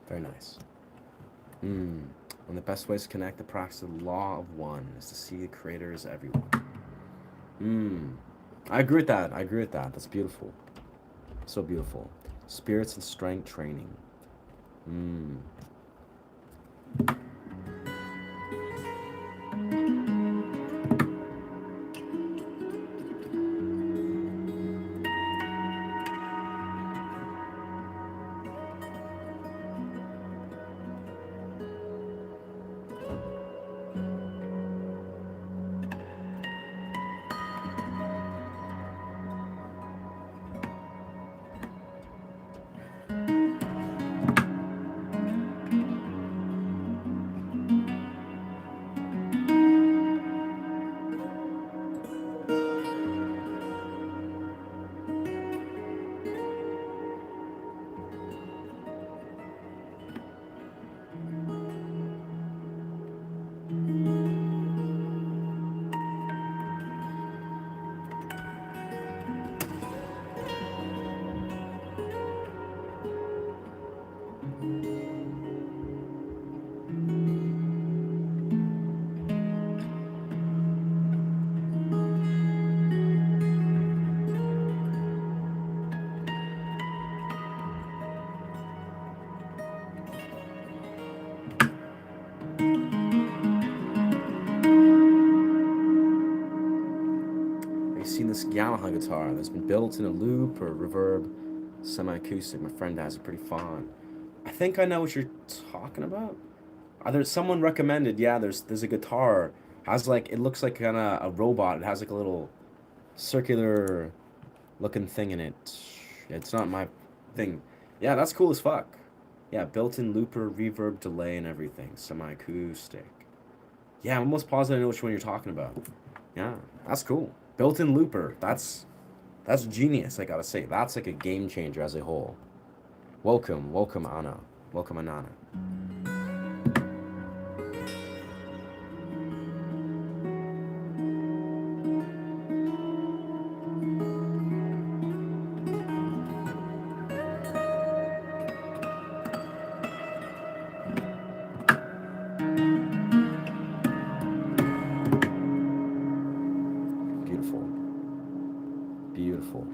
Very nice. Hmm. One of the best ways to connect the practice of the law of one is to see the creator as everyone. Hmm. I agree with that. I agree with that. That's beautiful. So beautiful. Spirits and strength training. Hmm. Have you seen this Yamaha guitar that's been built in a loop or reverb, semi-acoustic? My friend has it, pretty fun. I think I know what you're talking about. There's someone recommended. Yeah, there's a guitar has like it looks like kind of a robot. It has like a little circular looking thing in it. It's not my thing. Yeah, that's cool as fuck. Yeah, built-in looper, reverb, delay, and everything. Semi-acoustic. Yeah, I'm almost positive I know which one you're talking about. Yeah, that's cool. Built-in looper. That's genius. I gotta say, that's like a game changer as a whole. Welcome, welcome, Anna. Welcome, Anana. Beautiful, beautiful.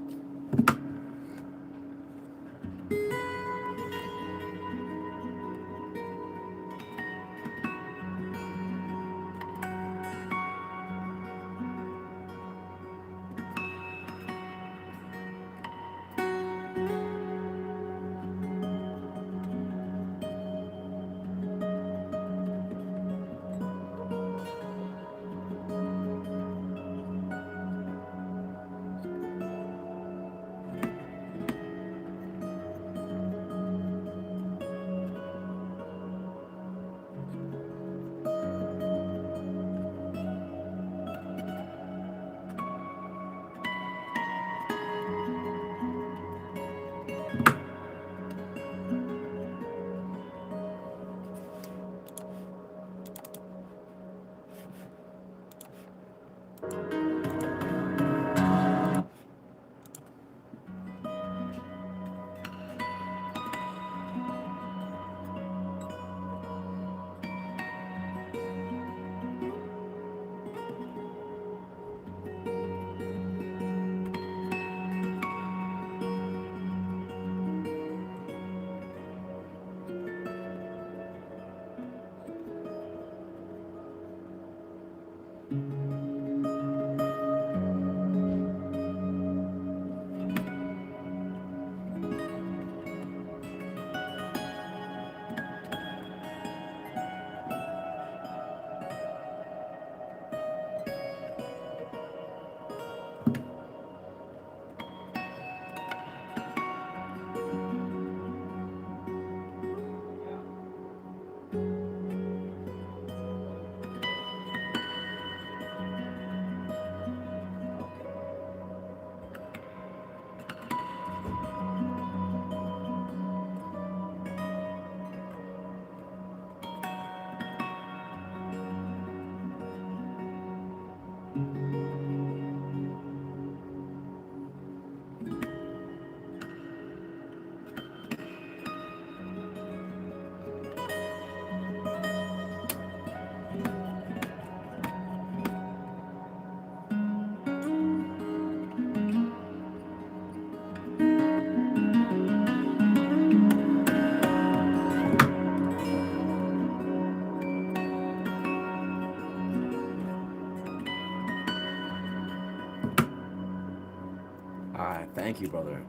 Thank you, brother.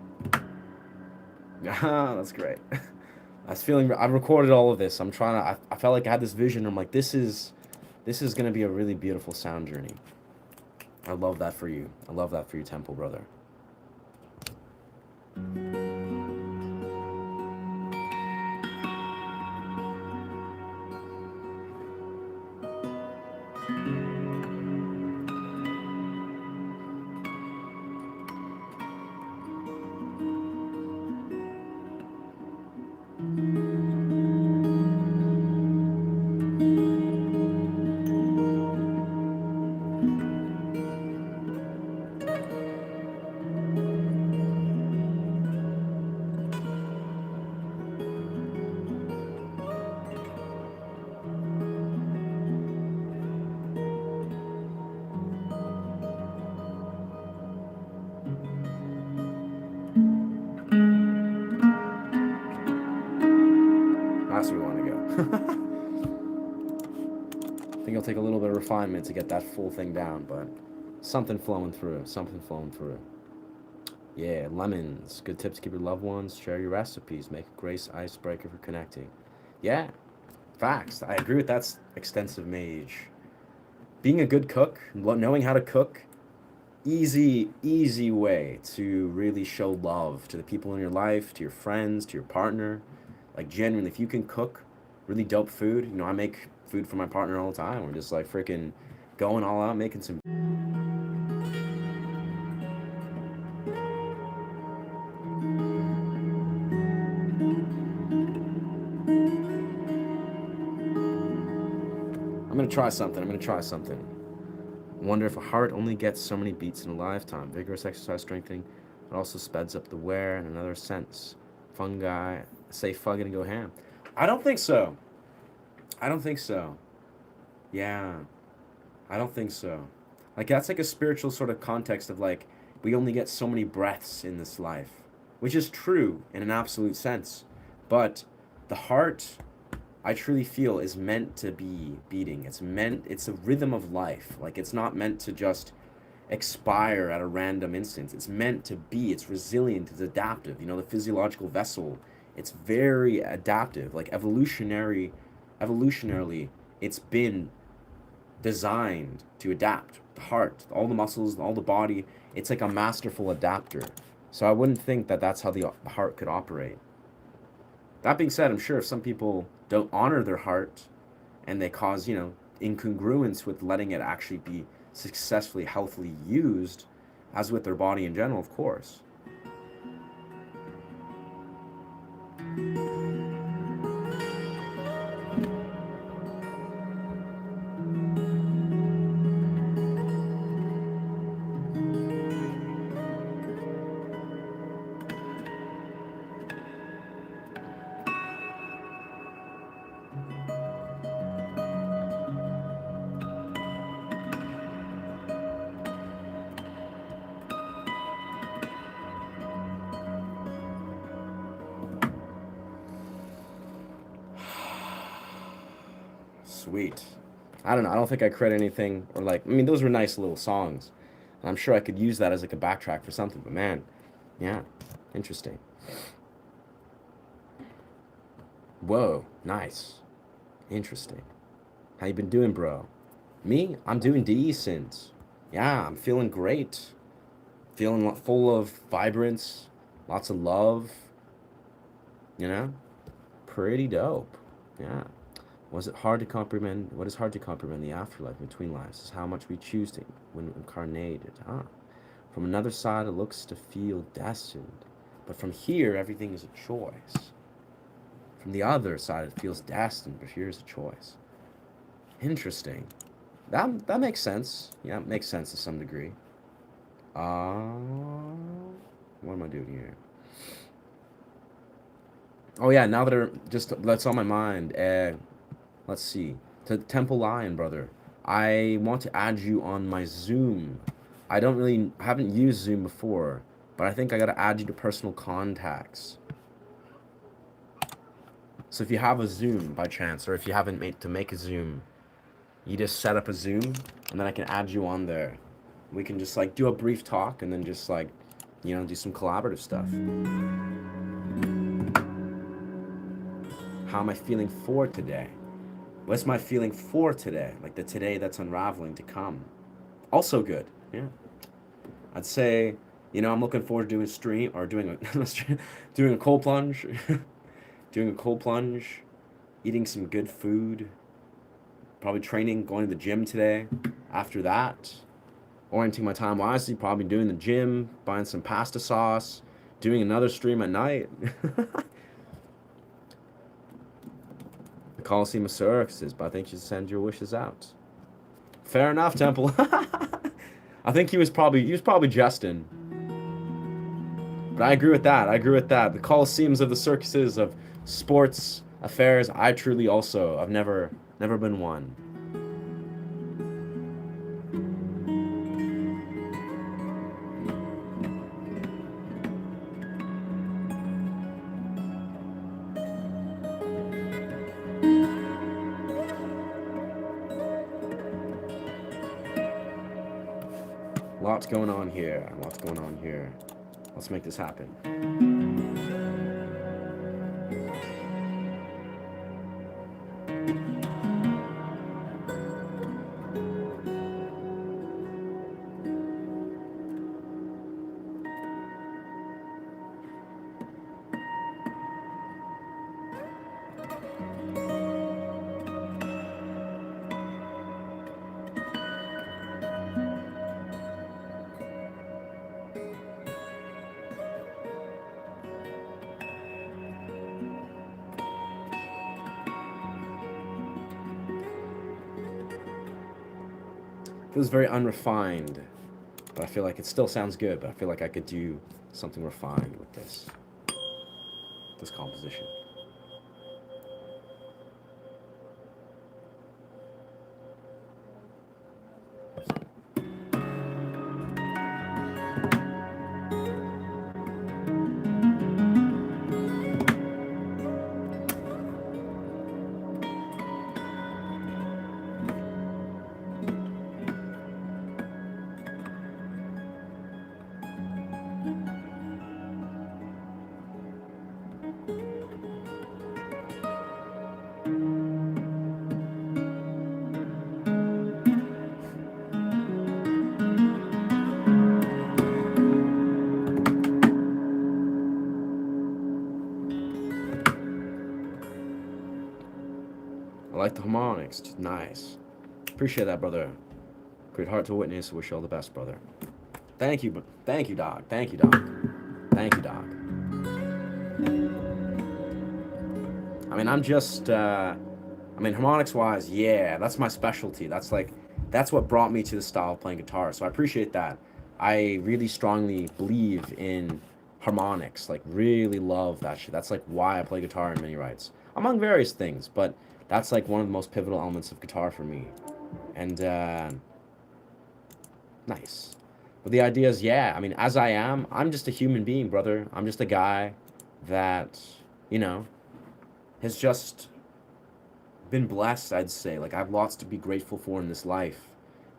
That's great. I recorded all of this. I'm trying to, I felt like I had this vision. I'm like, this is going to be a really beautiful sound journey. I love that for you. I love that for you, Temple, brother. That's where we want to go. I think it'll take a little bit of refinement to get that full thing down, but something flowing through. Something flowing through. Yeah, lemons. Good tips to keep your loved ones. Share your recipes. Make a great icebreaker for connecting. Yeah, facts. I agree with that extensive mage. Being a good cook, knowing how to cook, easy way to really show love to the people in your life, to your friends, to your partner. Like, genuinely, if you can cook really dope food, I make food for my partner all the time. We're just like freaking going all out, making some. I'm gonna try something. I wonder if a heart only gets so many beats in a lifetime. Vigorous exercise strengthening, but also speds up the wear in another sense. Fungi, say fuck it and go ham. I don't think so. Yeah, I don't think so. Like, that's like a spiritual sort of context of like, we only get so many breaths in this life, which is true in an absolute sense. But the heart, I truly feel, is meant to be beating. It's a rhythm of life. Like, it's not meant to just expire at a random instance. It's meant to be. It's resilient. It's adaptive. The physiological vessel, it's very adaptive. Like, evolutionarily, it's been designed to adapt. The heart, all the muscles, all the body, it's like a masterful adapter. So I wouldn't think that that's how the heart could operate. That being said, I'm sure if some people don't honor their heart and they cause, incongruence with letting it actually be successfully, healthily used, as with their body in general, of course. Sweet. I don't know. I don't think I create anything, or like, those were nice little songs. And I'm sure I could use that as like a backtrack for something, but man, yeah, interesting. Whoa, nice. Interesting. How you been doing, bro? Me? I'm doing decent. Yeah, I'm feeling great. Feeling full of vibrance, lots of love, you know? Pretty dope. Yeah. Was it hard to comprehend? What is hard to comprehend the afterlife between lives is how much we choose to when incarnated. From another side, it looks to feel destined, but from here, everything is a choice. From the other side, it feels destined, but here's a choice. Interesting. That makes sense. Yeah, it makes sense to some degree. What am I doing here? Oh yeah, now that that's on my mind. Let's see. To Temple Lion, brother. I want to add you on my Zoom. I haven't used Zoom before, but I think I gotta add you to personal contacts. So if you have a Zoom by chance, or if you haven't make a Zoom, you just set up a Zoom, and then I can add you on there. We can just like do a brief talk, and then just like you know, do some collaborative stuff. How am I feeling for today? What's my feeling for today? Like the today that's unraveling to come. Also good. Yeah. I'd say, you know, I'm looking forward to doing a stream or doing a doing a cold plunge, doing a cold plunge, eating some good food, probably training, going to the gym today. After that, orienting my time wisely, probably doing the gym, buying some pasta sauce, doing another stream at night. The Coliseum of Circuses, but I think you should send your wishes out. Fair enough, Temple. I think he was probably jesting. But I agree with that. I agree with that. The Coliseums of the circuses of sports affairs, I truly also. I've never been one. Lots going on here. Lots going on here. Let's make this happen. Feels very unrefined, but I feel like it still sounds good, but I feel like I could do something refined with this composition. I like the harmonics. Just nice. Appreciate that, brother. Great heart to witness. Wish you all the best, brother. Thank you, thank you, Doc. Thank you, Doc. Thank you, Doc. I mean, harmonics wise, yeah, that's my specialty. That's what brought me to the style of playing guitar. So I appreciate that. I really strongly believe in harmonics. Like, really love that shit. That's like why I play guitar in many rights, among various things. But that's like one of the most pivotal elements of guitar for me. And nice. But the idea is, yeah, I mean, as I am, I'm just a human being, brother. I'm just a guy that, you know, has just been blessed, I'd say. Like, I have lots to be grateful for in this life.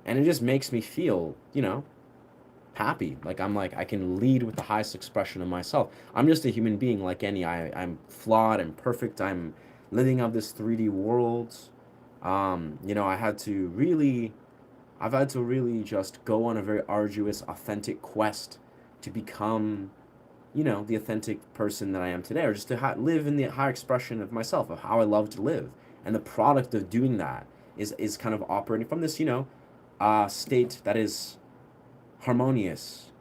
And it just makes me feel, you know, happy. Like, I can lead with the highest expression of myself. I'm just a human being like any. I'm flawed and perfect. I'm living out this 3D world. You know, I've had to really just go on a very arduous, authentic quest to become, you know, the authentic person that I am today, or just to live in the higher expression of myself, of how I love to live. And the product of doing that is kind of operating from this, you know, state that is harmonious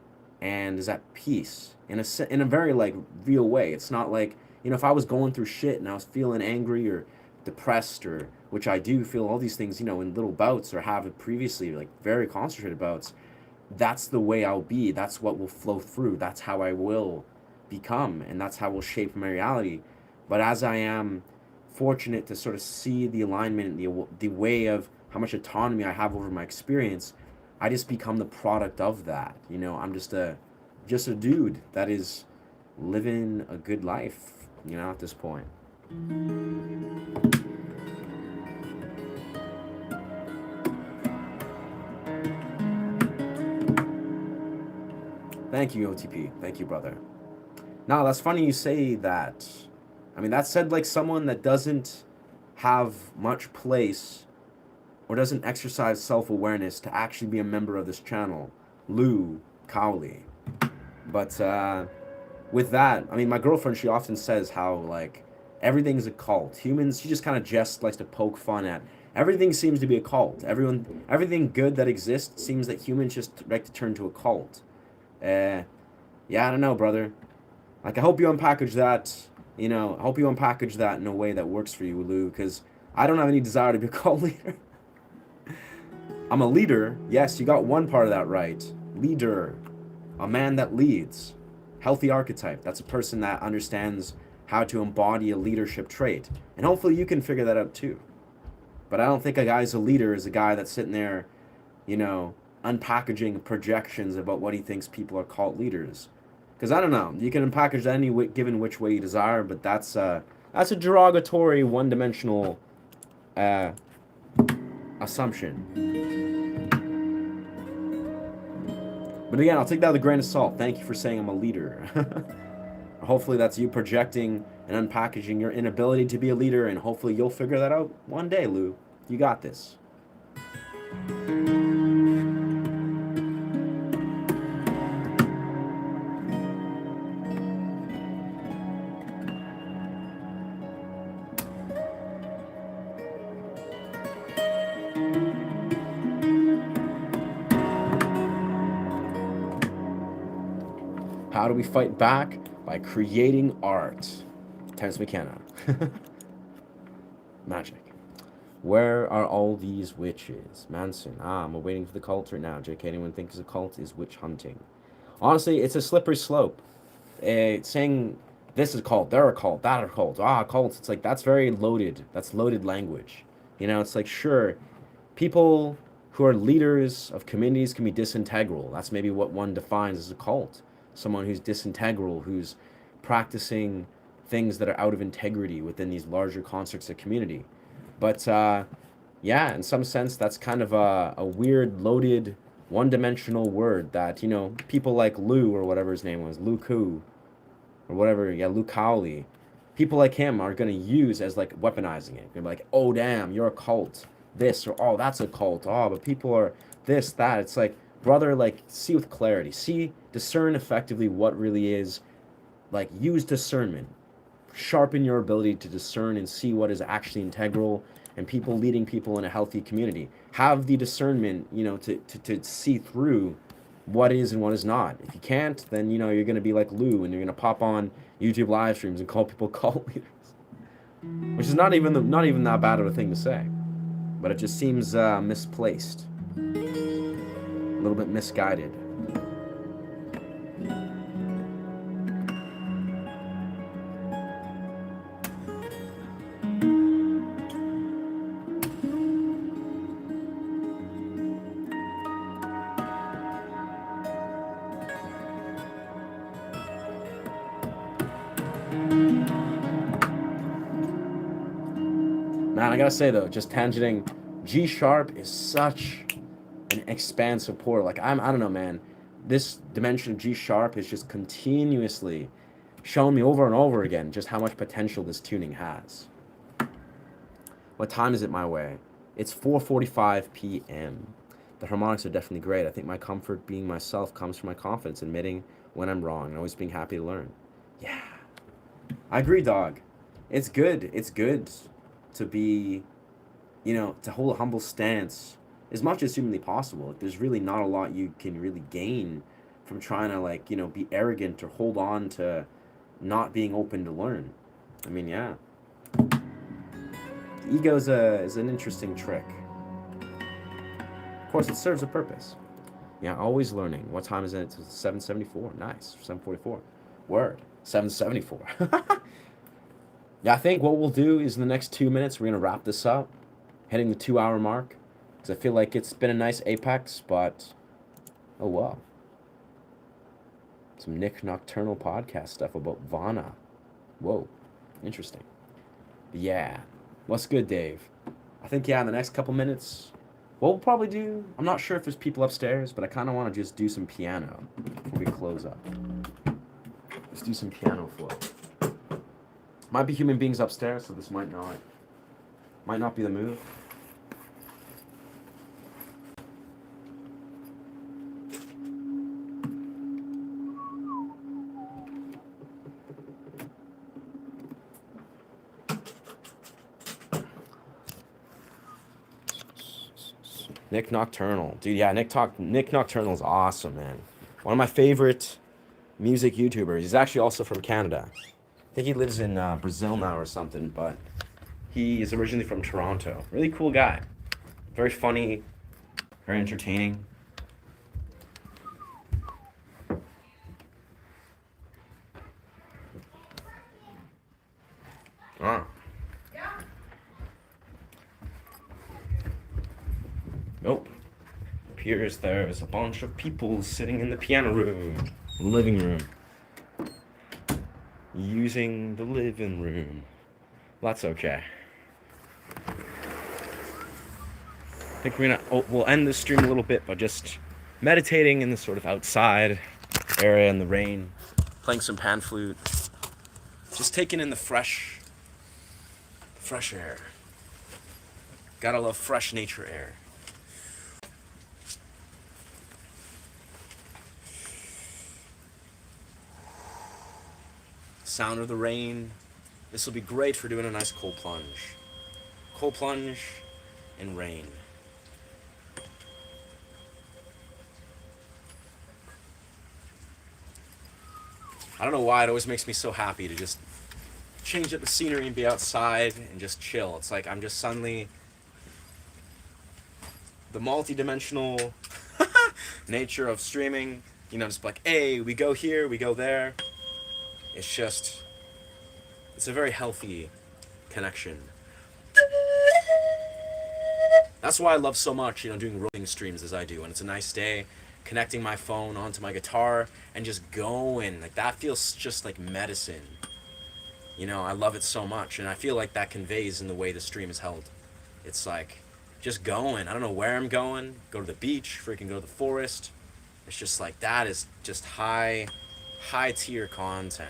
and is at peace in a very like real way. It's not like, you know, if I was going through shit and I was feeling angry or depressed, or which I do feel all these things, you know, in little bouts, or have it previously, like very concentrated bouts, that's the way I'll be. That's what will flow through. That's how I will become, and that's how will shape my reality. But as I am fortunate to sort of see the alignment, the way of how much autonomy I have over my experience, I just become the product of that. You know, I'm just a dude that is living a good life, you know, at this point. Thank you, OTP. Thank you, brother. Now, that's funny you say that. I mean, that said like someone that doesn't have much place or doesn't exercise self-awareness to actually be a member of this channel, Lou Cowley. But with that, I mean, my girlfriend, she often says how, like, everything's a cult. Humans, she just kind of just likes to poke fun at. Everything seems to be a cult. Everything good that exists seems that humans just like to turn to a cult. Yeah, I don't know, brother. Like, I hope you unpackage that, I hope you unpackage that in a way that works for you, Lou, because I don't have any desire to be a cult leader. I'm a leader. Yes, you got one part of that right. Leader. A man that leads. Healthy archetype. That's a person that understands how to embody a leadership trait. And hopefully you can figure that out too. But I don't think a guy's a leader is a guy that's sitting there, unpackaging projections about what he thinks people are called leaders. Because I don't know. You can unpackage that any given which way you desire, but that's a derogatory, one-dimensional assumption. But again, I'll take that with a grain of salt. Thank you for saying I'm a leader. Hopefully that's you projecting and unpackaging your inability to be a leader, and hopefully you'll figure that out one day, Lou. You got this. How do we fight back? By creating art. Terrence Mckenna. Magic. Where are all these witches? Manson. I'm waiting for the cult right now. JK, anyone thinks a cult is witch hunting? Honestly, it's a slippery slope. Saying this is a cult, they're a cult, that a cult, cults. It's like, that's very loaded. That's loaded language. It's like, sure, people who are leaders of communities can be disintegral. That's maybe what one defines as a cult. Someone who's disintegral, who's practicing things that are out of integrity within these larger constructs of community. But yeah, in some sense, that's kind of a weird, loaded, one-dimensional word that, people like Lou, or whatever his name was, Lou Koo, or whatever, yeah, Lou Cowley, people like him are going to use as, like, weaponizing it. They're like, oh, damn, you're a cult, this, or, oh, that's a cult, oh, but people are this, that. It's like, brother, like, see with clarity. Discern effectively what really is, like, use discernment. Sharpen your ability to discern and see what is actually integral and people leading people in a healthy community. Have the discernment, to see through what is and what is not. If you can't, then, you're going to be like Lou and you're going to pop on YouTube live streams and call people cult leaders. Which is not even that bad of a thing to say. But it just seems misplaced. A little bit misguided. Man, I gotta say though, just tangenting, G sharp is such an expansive chord. Like, I don't know, man. This dimension of G sharp is just continuously showing me over and over again just how much potential this tuning has. What time is it my way? It's 4:45 p.m. The harmonics are definitely great. I think my comfort being myself comes from my confidence, admitting when I'm wrong, and always being happy to learn. Yeah. I agree, dog. It's good. It's good to be, to hold a humble stance as much as humanly possible. Like, there's really not a lot you can really gain from trying to, like, be arrogant or hold on to not being open to learn. I mean, yeah. Ego is an interesting trick. Of course, it serves a purpose. Yeah, always learning. What time is it? It's 7:74. Nice. 7:44. Word. 7:74. Yeah, I think what we'll do is in the next 2 minutes, we're going to wrap this up, hitting the 2-hour mark, because I feel like it's been a nice apex, but, oh, wow. Some Nick Nocturnal podcast stuff about Vana. Whoa, interesting. But yeah, what's good, Dave? I think, yeah, in the next couple minutes, what we'll probably do, I'm not sure if there's people upstairs, but I kind of want to just do some piano before we close up. Let's do some piano flow. Might be human beings upstairs, so this might not be the move. Nick Nocturnal. Dude, yeah, Nick Nocturnal is awesome, man. One of my favorite music YouTubers. He's actually also from Canada. I think he lives in Brazil now or something, but he is originally from Toronto. Really cool guy. Very funny, very entertaining. Ah. Nope. Appears there's a bunch of people sitting in the piano room, living room, using the living room. Well, that's okay. I think we'll end this stream a little bit by just meditating in the sort of outside area in the rain, playing some pan flute, just taking in the fresh air. Gotta love fresh nature air. Sound of the rain. This will be great for doing a nice cold plunge. Cold plunge in rain. I don't know why it always makes me so happy to just change up the scenery and be outside and just chill. It's like I'm just suddenly the multi-dimensional nature of streaming, just like, hey, we go here, we go there. It's a very healthy connection. That's why I love so much, doing rolling streams as I do. And it's a nice day, connecting my phone onto my guitar and just going. Like, that feels just like medicine. I love it so much. And I feel like that conveys in the way the stream is held. It's like, just going. I don't know where I'm going. Go to the beach, freaking go to the forest. It's just like, that is just high tier content.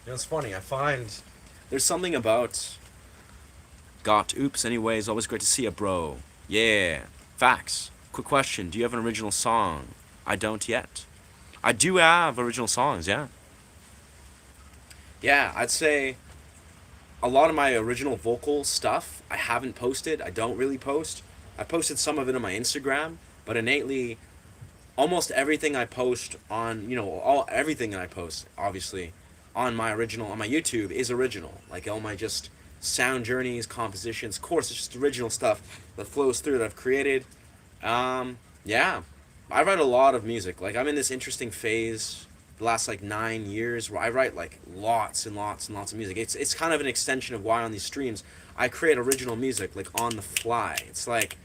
It's funny, I find there's something about anyways, always great to see you, bro. Yeah. Facts. Quick question, do you have an original song? I don't yet. I do have original songs, yeah. Yeah, I'd say a lot of my original vocal stuff I haven't posted. I don't really post. I posted some of it on my Instagram, but innately almost everything I post on, everything that I post, obviously, on my YouTube is original. Like all my just sound journeys, compositions, of course, it's just original stuff that flows through that I've created. Yeah, I write a lot of music. Like I'm in this interesting phase the last 9 years where I write lots and lots and lots of music. It's kind of an extension of why on these streams I create original music on the fly. It's like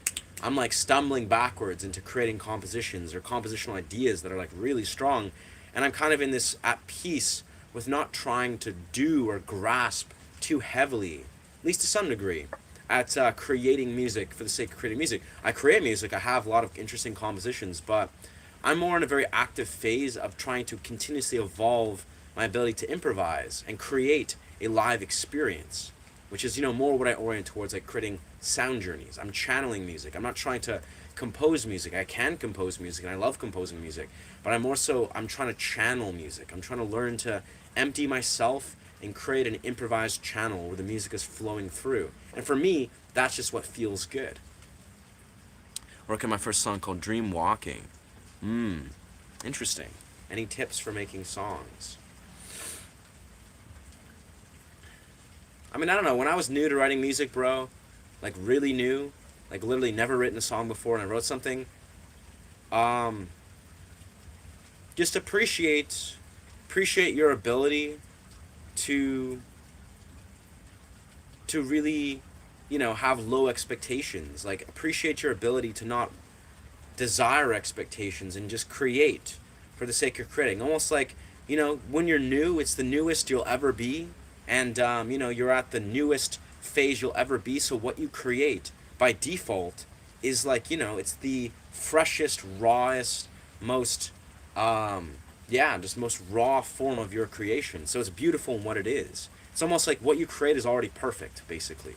I'm stumbling backwards into creating compositions or compositional ideas that are really strong, and I'm kind of in this at peace with not trying to do or grasp too heavily, at least to some degree, at creating music for the sake of creating music. I create music, I have a lot of interesting compositions, but I'm more in a very active phase of trying to continuously evolve my ability to improvise and create a live experience, which is, more what I orient towards, creating sound journeys. I'm channeling music. I'm not trying to compose music. I can compose music, and I love composing music. But I'm trying to channel music. I'm trying to learn to empty myself and create an improvised channel where the music is flowing through. And for me, that's just what feels good. Working on my first song called Dream Walking. Interesting. Any tips for making songs? I mean, I don't know. When I was new to writing music, bro, like really new, like literally never written a song before, and I wrote something, just appreciate your ability to really, have low expectations. Like, appreciate your ability to not desire expectations and just create for the sake of creating. Almost like, when you're new, it's the newest you'll ever be. And, you're at the newest phase you'll ever be. So what you create by default is like, it's the freshest, rawest, most, just most raw form of your creation. So it's beautiful in what it is. It's almost like what you create is already perfect, basically.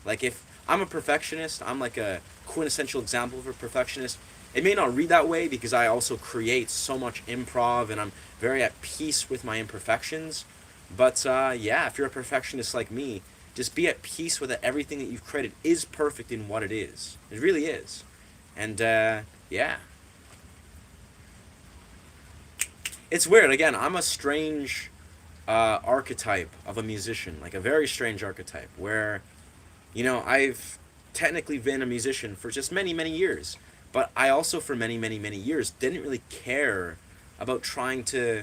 Like, if I'm a perfectionist, I'm like a quintessential example of a perfectionist. It may not read that way because I also create so much improv and I'm very at peace with my imperfections. But if you're a perfectionist like me, just be at peace with it. Everything that you've created is perfect in what it is. It really is. And it's weird. Again, I'm a strange archetype of a musician, like a very strange archetype where, I've technically been a musician for just many, many years. But I also, for many, many, many years, didn't really care about trying to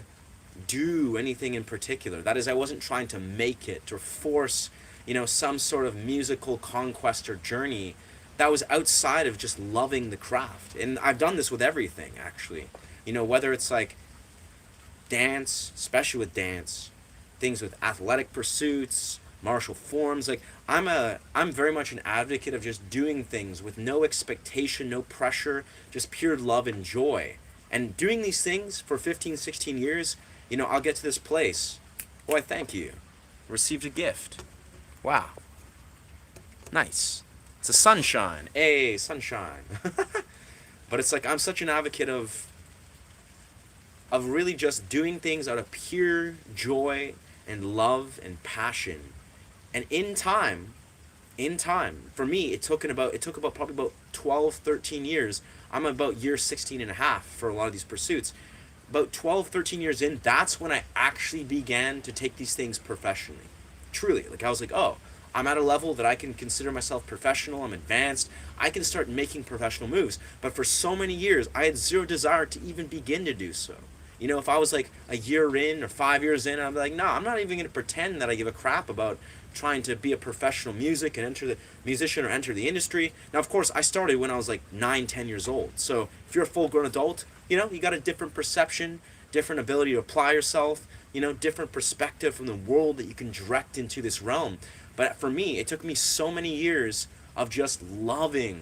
do anything in particular. That is, I wasn't trying to make it or force, some sort of musical conquest or journey that was outside of just loving the craft. And I've done this with everything, actually. Whether it's like dance, especially with dance, things with athletic pursuits, martial forms. Like, I'm very much an advocate of just doing things with no expectation, no pressure, just pure love and joy. And doing these things for 15, 16 years, I'll get to this place. Why, thank you. Received a gift. Wow. Nice. It's a sunshine. Hey, sunshine. But it's like, I'm such an advocate of really just doing things out of pure joy and love and passion. And in time, for me, it took probably about 12, 13 years. I'm about year 16 and a half for a lot of these pursuits. About 12, 13 years in, that's when I actually began to take these things professionally. Truly. Like, I was like, oh, I'm at a level that I can consider myself professional. I'm advanced. I can start making professional moves. But for so many years, I had zero desire to even begin to do so. If I was like a year in or 5 years in, I'd be like, no, I'm not even going to pretend that I give a crap about trying to be a professional musician or enter the industry. Now, of course, I started when I was like 9, 10 years old. So if you're a full-grown adult, you got a different perception, different ability to apply yourself, different perspective from the world that you can direct into this realm. But for me, it took me so many years of just loving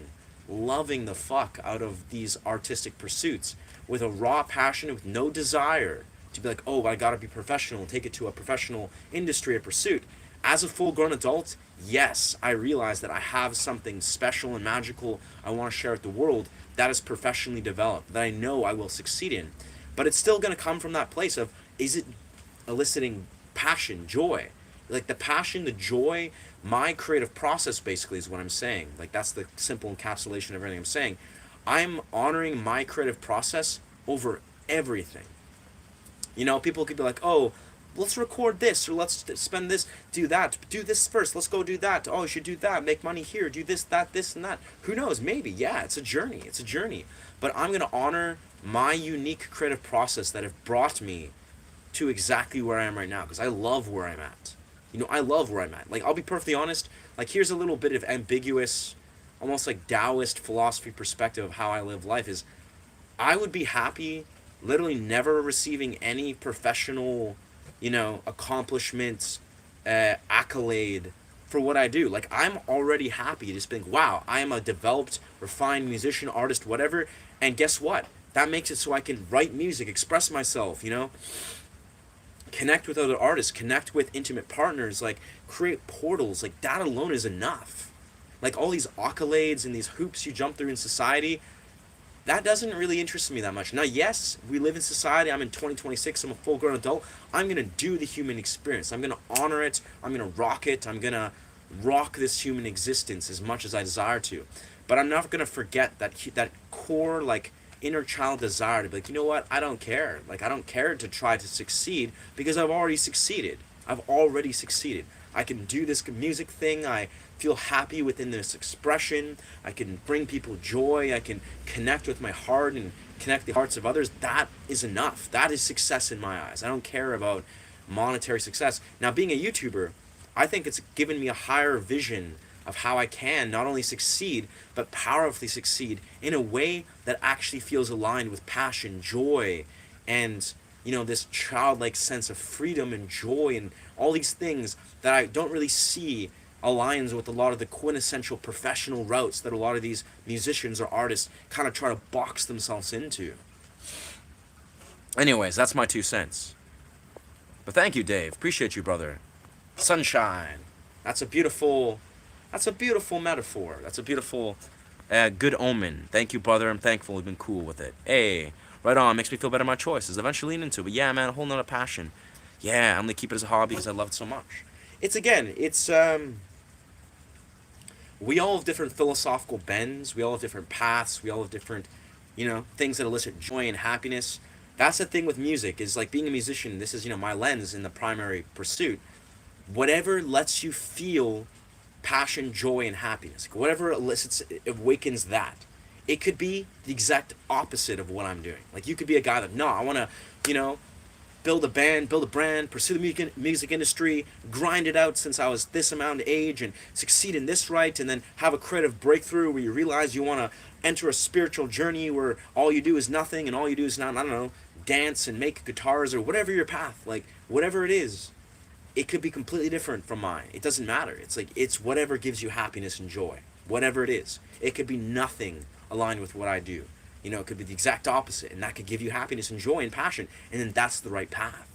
the fuck out of these artistic pursuits with a raw passion, with no desire to be like, oh, I gotta be professional and take it to a professional industry or pursuit. As a full-grown adult, yes, I realize that I have something special and magical I want to share with the world that is professionally developed, that I know I will succeed in. But it's still going to come from that place of, is it eliciting passion, joy? Like, the passion, the joy, my creative process basically is what I'm saying. Like, that's the simple encapsulation of everything I'm saying. I'm honoring my creative process over everything. People could be like, oh, let's record this, or let's spend this, do that, do this first, let's go do that, oh, you should do that, make money here, do this, that, this, and that. Who knows, maybe, yeah, it's a journey. But I'm going to honor my unique creative process that have brought me to exactly where I am right now, because I love where I'm at. I love where I'm at. Like, I'll be perfectly honest, like, here's a little bit of ambiguous, almost like Taoist philosophy perspective of how I live life is, I would be happy literally never receiving any professional accomplishments, accolade for what I do. Like, I'm already happy just being, wow, I am a developed, refined musician, artist, whatever. And guess what? That makes it so I can write music, express myself, connect with other artists, connect with intimate partners, like, create portals. Like, that alone is enough. Like, all these accolades and these hoops you jump through in society, that doesn't really interest me that much. Now, yes, we live in society. I'm in 2026. I'm a full grown adult. I'm going to do the human experience. I'm going to honor it. I'm going to rock it. I'm going to rock this human existence as much as I desire to. But I'm not going to forget that core, like, inner child desire to be like, you know what? I don't care. Like, I don't care to try to succeed because I've already succeeded. I've already succeeded. I can do this music thing. I feel happy within this expression. I can bring people joy. I can connect with my heart and connect the hearts of others. That is enough. That is success in my eyes. I don't care about monetary success. Now, being a YouTuber, I think it's given me a higher vision of how I can not only succeed, but powerfully succeed in a way that actually feels aligned with passion, joy, and this childlike sense of freedom and joy and all these things that I don't really see aligns with a lot of the quintessential professional routes that a lot of these musicians or artists kind of try to box themselves into. Anyways, that's my 2 cents. But thank you, Dave. Appreciate you, brother. Sunshine. That's a beautiful metaphor. That's a beautiful, good omen. Thank you, brother. I'm thankful you've been cool with it. Hey, right on. Makes me feel better in my choices. Eventually lean into it. But yeah, man, a whole nother passion. Yeah, I'm going to keep it as a hobby because I love it so much. We all have different philosophical bends. We all have different paths. We all have different, things that elicit joy and happiness. That's the thing with music, is like being a musician. This is, my lens in the primary pursuit. Whatever lets you feel passion, joy, and happiness, whatever elicits, awakens that. It could be the exact opposite of what I'm doing. Like, you could be a guy that, no, I want to, build a band, build a brand, pursue the music industry, grind it out since I was this amount of age, and succeed in this right, and then have a creative breakthrough where you realize you want to enter a spiritual journey where all you do is nothing and all you do is not, I don't know, dance and make guitars or whatever your path, like, whatever it is. It could be completely different from mine. It doesn't matter. It's like, it's whatever gives you happiness and joy. Whatever it is. It could be nothing aligned with what I do. It could be the exact opposite, and that could give you happiness and joy and passion, and then that's the right path.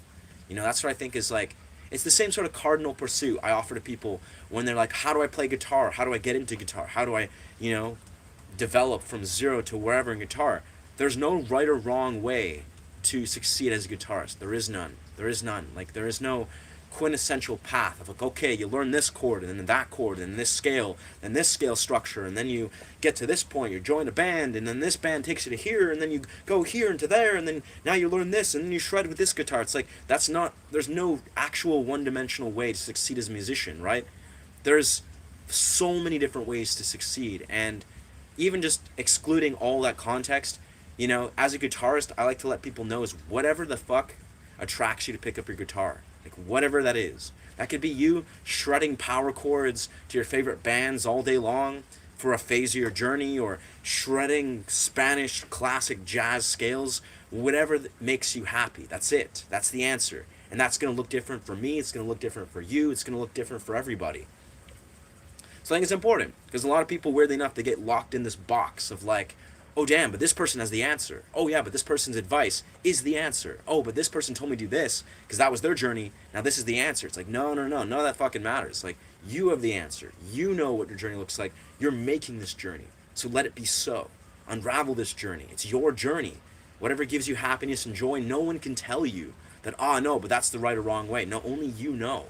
That's what I think is like, it's the same sort of cardinal pursuit I offer to people when they're like, how do I play guitar? How do I get into guitar? How do I, develop from zero to wherever in guitar? There's no right or wrong way to succeed as a guitarist. There is none. There is none. Like, there is no quintessential path of like, okay, you learn this chord and then that chord and this scale and this scale structure, and then you get to this point, you join a band, and then this band takes you to here, and then you go here and to there, and then now you learn this, and then you shred with this guitar. It's like, there's no actual one-dimensional way to succeed as a musician, right? There's so many different ways to succeed, and even just excluding all that context, as a guitarist, I like to let people know is whatever the fuck attracts you to pick up your guitar. Like, whatever that is. That could be you shredding power chords to your favorite bands all day long for a phase of your journey, or shredding Spanish classic jazz scales. Whatever makes you happy. That's it. That's the answer. And that's going to look different for me. It's going to look different for you. It's going to look different for everybody. So I think it's important, because a lot of people, weirdly enough, they get locked in this box of like, oh damn, but this person has the answer. Oh yeah, but this person's advice is the answer. Oh, but this person told me to do this because that was their journey. Now this is the answer. It's like, no, none of that fucking matters. Like, you have the answer. You know what your journey looks like. You're making this journey. So let it be so. Unravel this journey. It's your journey. Whatever gives you happiness and joy, no one can tell you that, no, but that's the right or wrong way. No, only you know.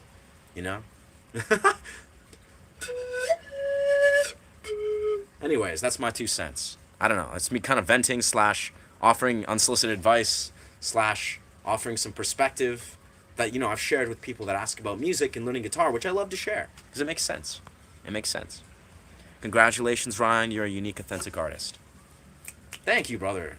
Anyways, that's my 2 cents. I don't know. It's me kind of venting / offering unsolicited advice / offering some perspective that, I've shared with people that ask about music and learning guitar, which I love to share because it makes sense. It makes sense. Congratulations, Ryan. You're a unique, authentic artist. Thank you, brother.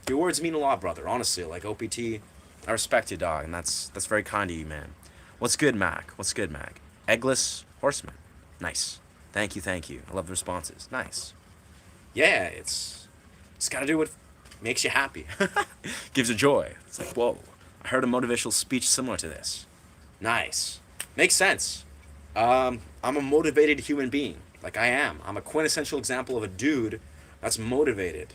Your words mean a lot, brother. Honestly, like OPT, I respect you, dog, and that's very kind of you, man. What's good, Mac? What's good, Mac? Eggless Horseman. Nice. Thank you. I love the responses. Nice. Yeah, it's got to do what makes you happy. Gives you joy. It's like, whoa, I heard a motivational speech similar to this. Nice. Makes sense. I'm a motivated human being. Like, I am. I'm a quintessential example of a dude that's motivated.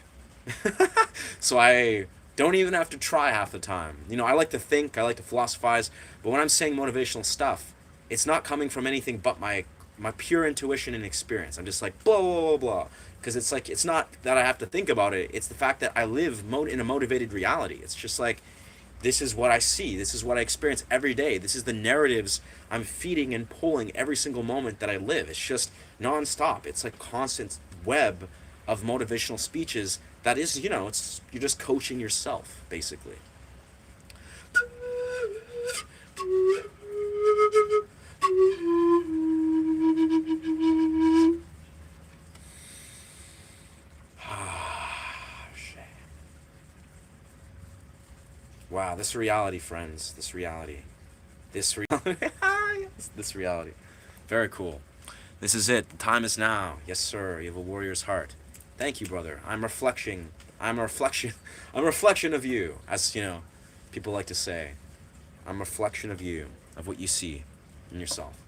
So I don't even have to try half the time. I like to think, I like to philosophize, but when I'm saying motivational stuff, it's not coming from anything but my my pure intuition and experience. I'm just like blah blah blah blah, because it's like it's not that I have to think about it. It's the fact that I live in a motivated reality. It's just like this is what I see. This is what I experience every day. This is the narratives I'm feeding and pulling every single moment that I live. It's just nonstop. It's like constant web of motivational speeches that is, it's you're just coaching yourself basically. Wow, this reality, friends. This reality. This reality. This reality. Very cool. This is it. The time is now. Yes, sir. You have a warrior's heart. Thank you, brother. I'm reflection. I'm a reflection. I'm a reflection of you, as people like to say. I'm a reflection of you, of what you see in yourself.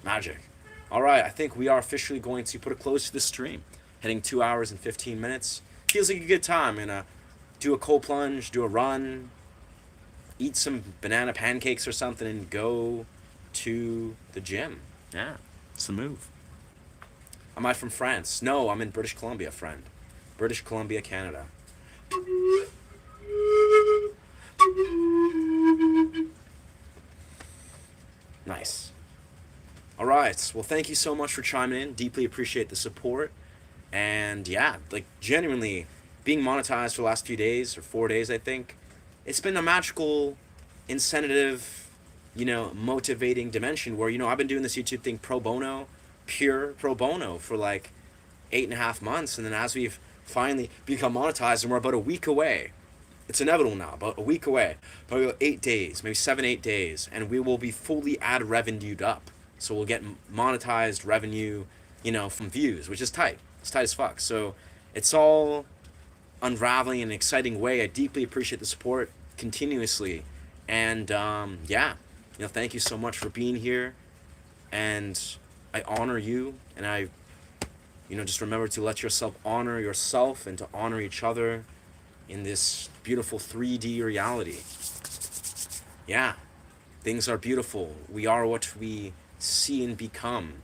Magic. All right, I think we are officially going to put a close to this stream. Heading 2 hours and 15 minutes. Feels like a good time. And do a cold plunge, do a run, eat some banana pancakes or something, and go to the gym. Yeah, it's the move. Am I from France? No, I'm in British Columbia, friend. British Columbia, Canada. Nice. All right. Well, thank you so much for chiming in. Deeply appreciate the support. And yeah, like genuinely being monetized for the last few days or 4 days, I think, it's been a magical, incentive, motivating dimension where, I've been doing this YouTube thing pro bono, pure pro bono for like 8.5 months. And then as we've finally become monetized and we're about a week away, it's inevitable now, about a week away, probably about 8 days, maybe 7, 8 days, and we will be fully ad revenued up. So we'll get monetized revenue, from views, which is tight. It's tight as fuck. So it's all unraveling in an exciting way. I deeply appreciate the support continuously. And yeah, thank you so much for being here. And I honor you. And I, just remember to let yourself honor yourself and to honor each other in this beautiful 3D reality. Yeah, things are beautiful. We are what we see and become.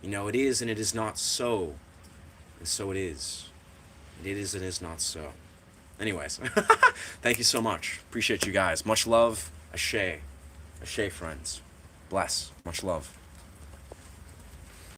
It is and it is not so. And so it is. It is and is not so. Anyways, thank you so much. Appreciate you guys. Much love. Ashe. Ashe, friends. Bless. Much love.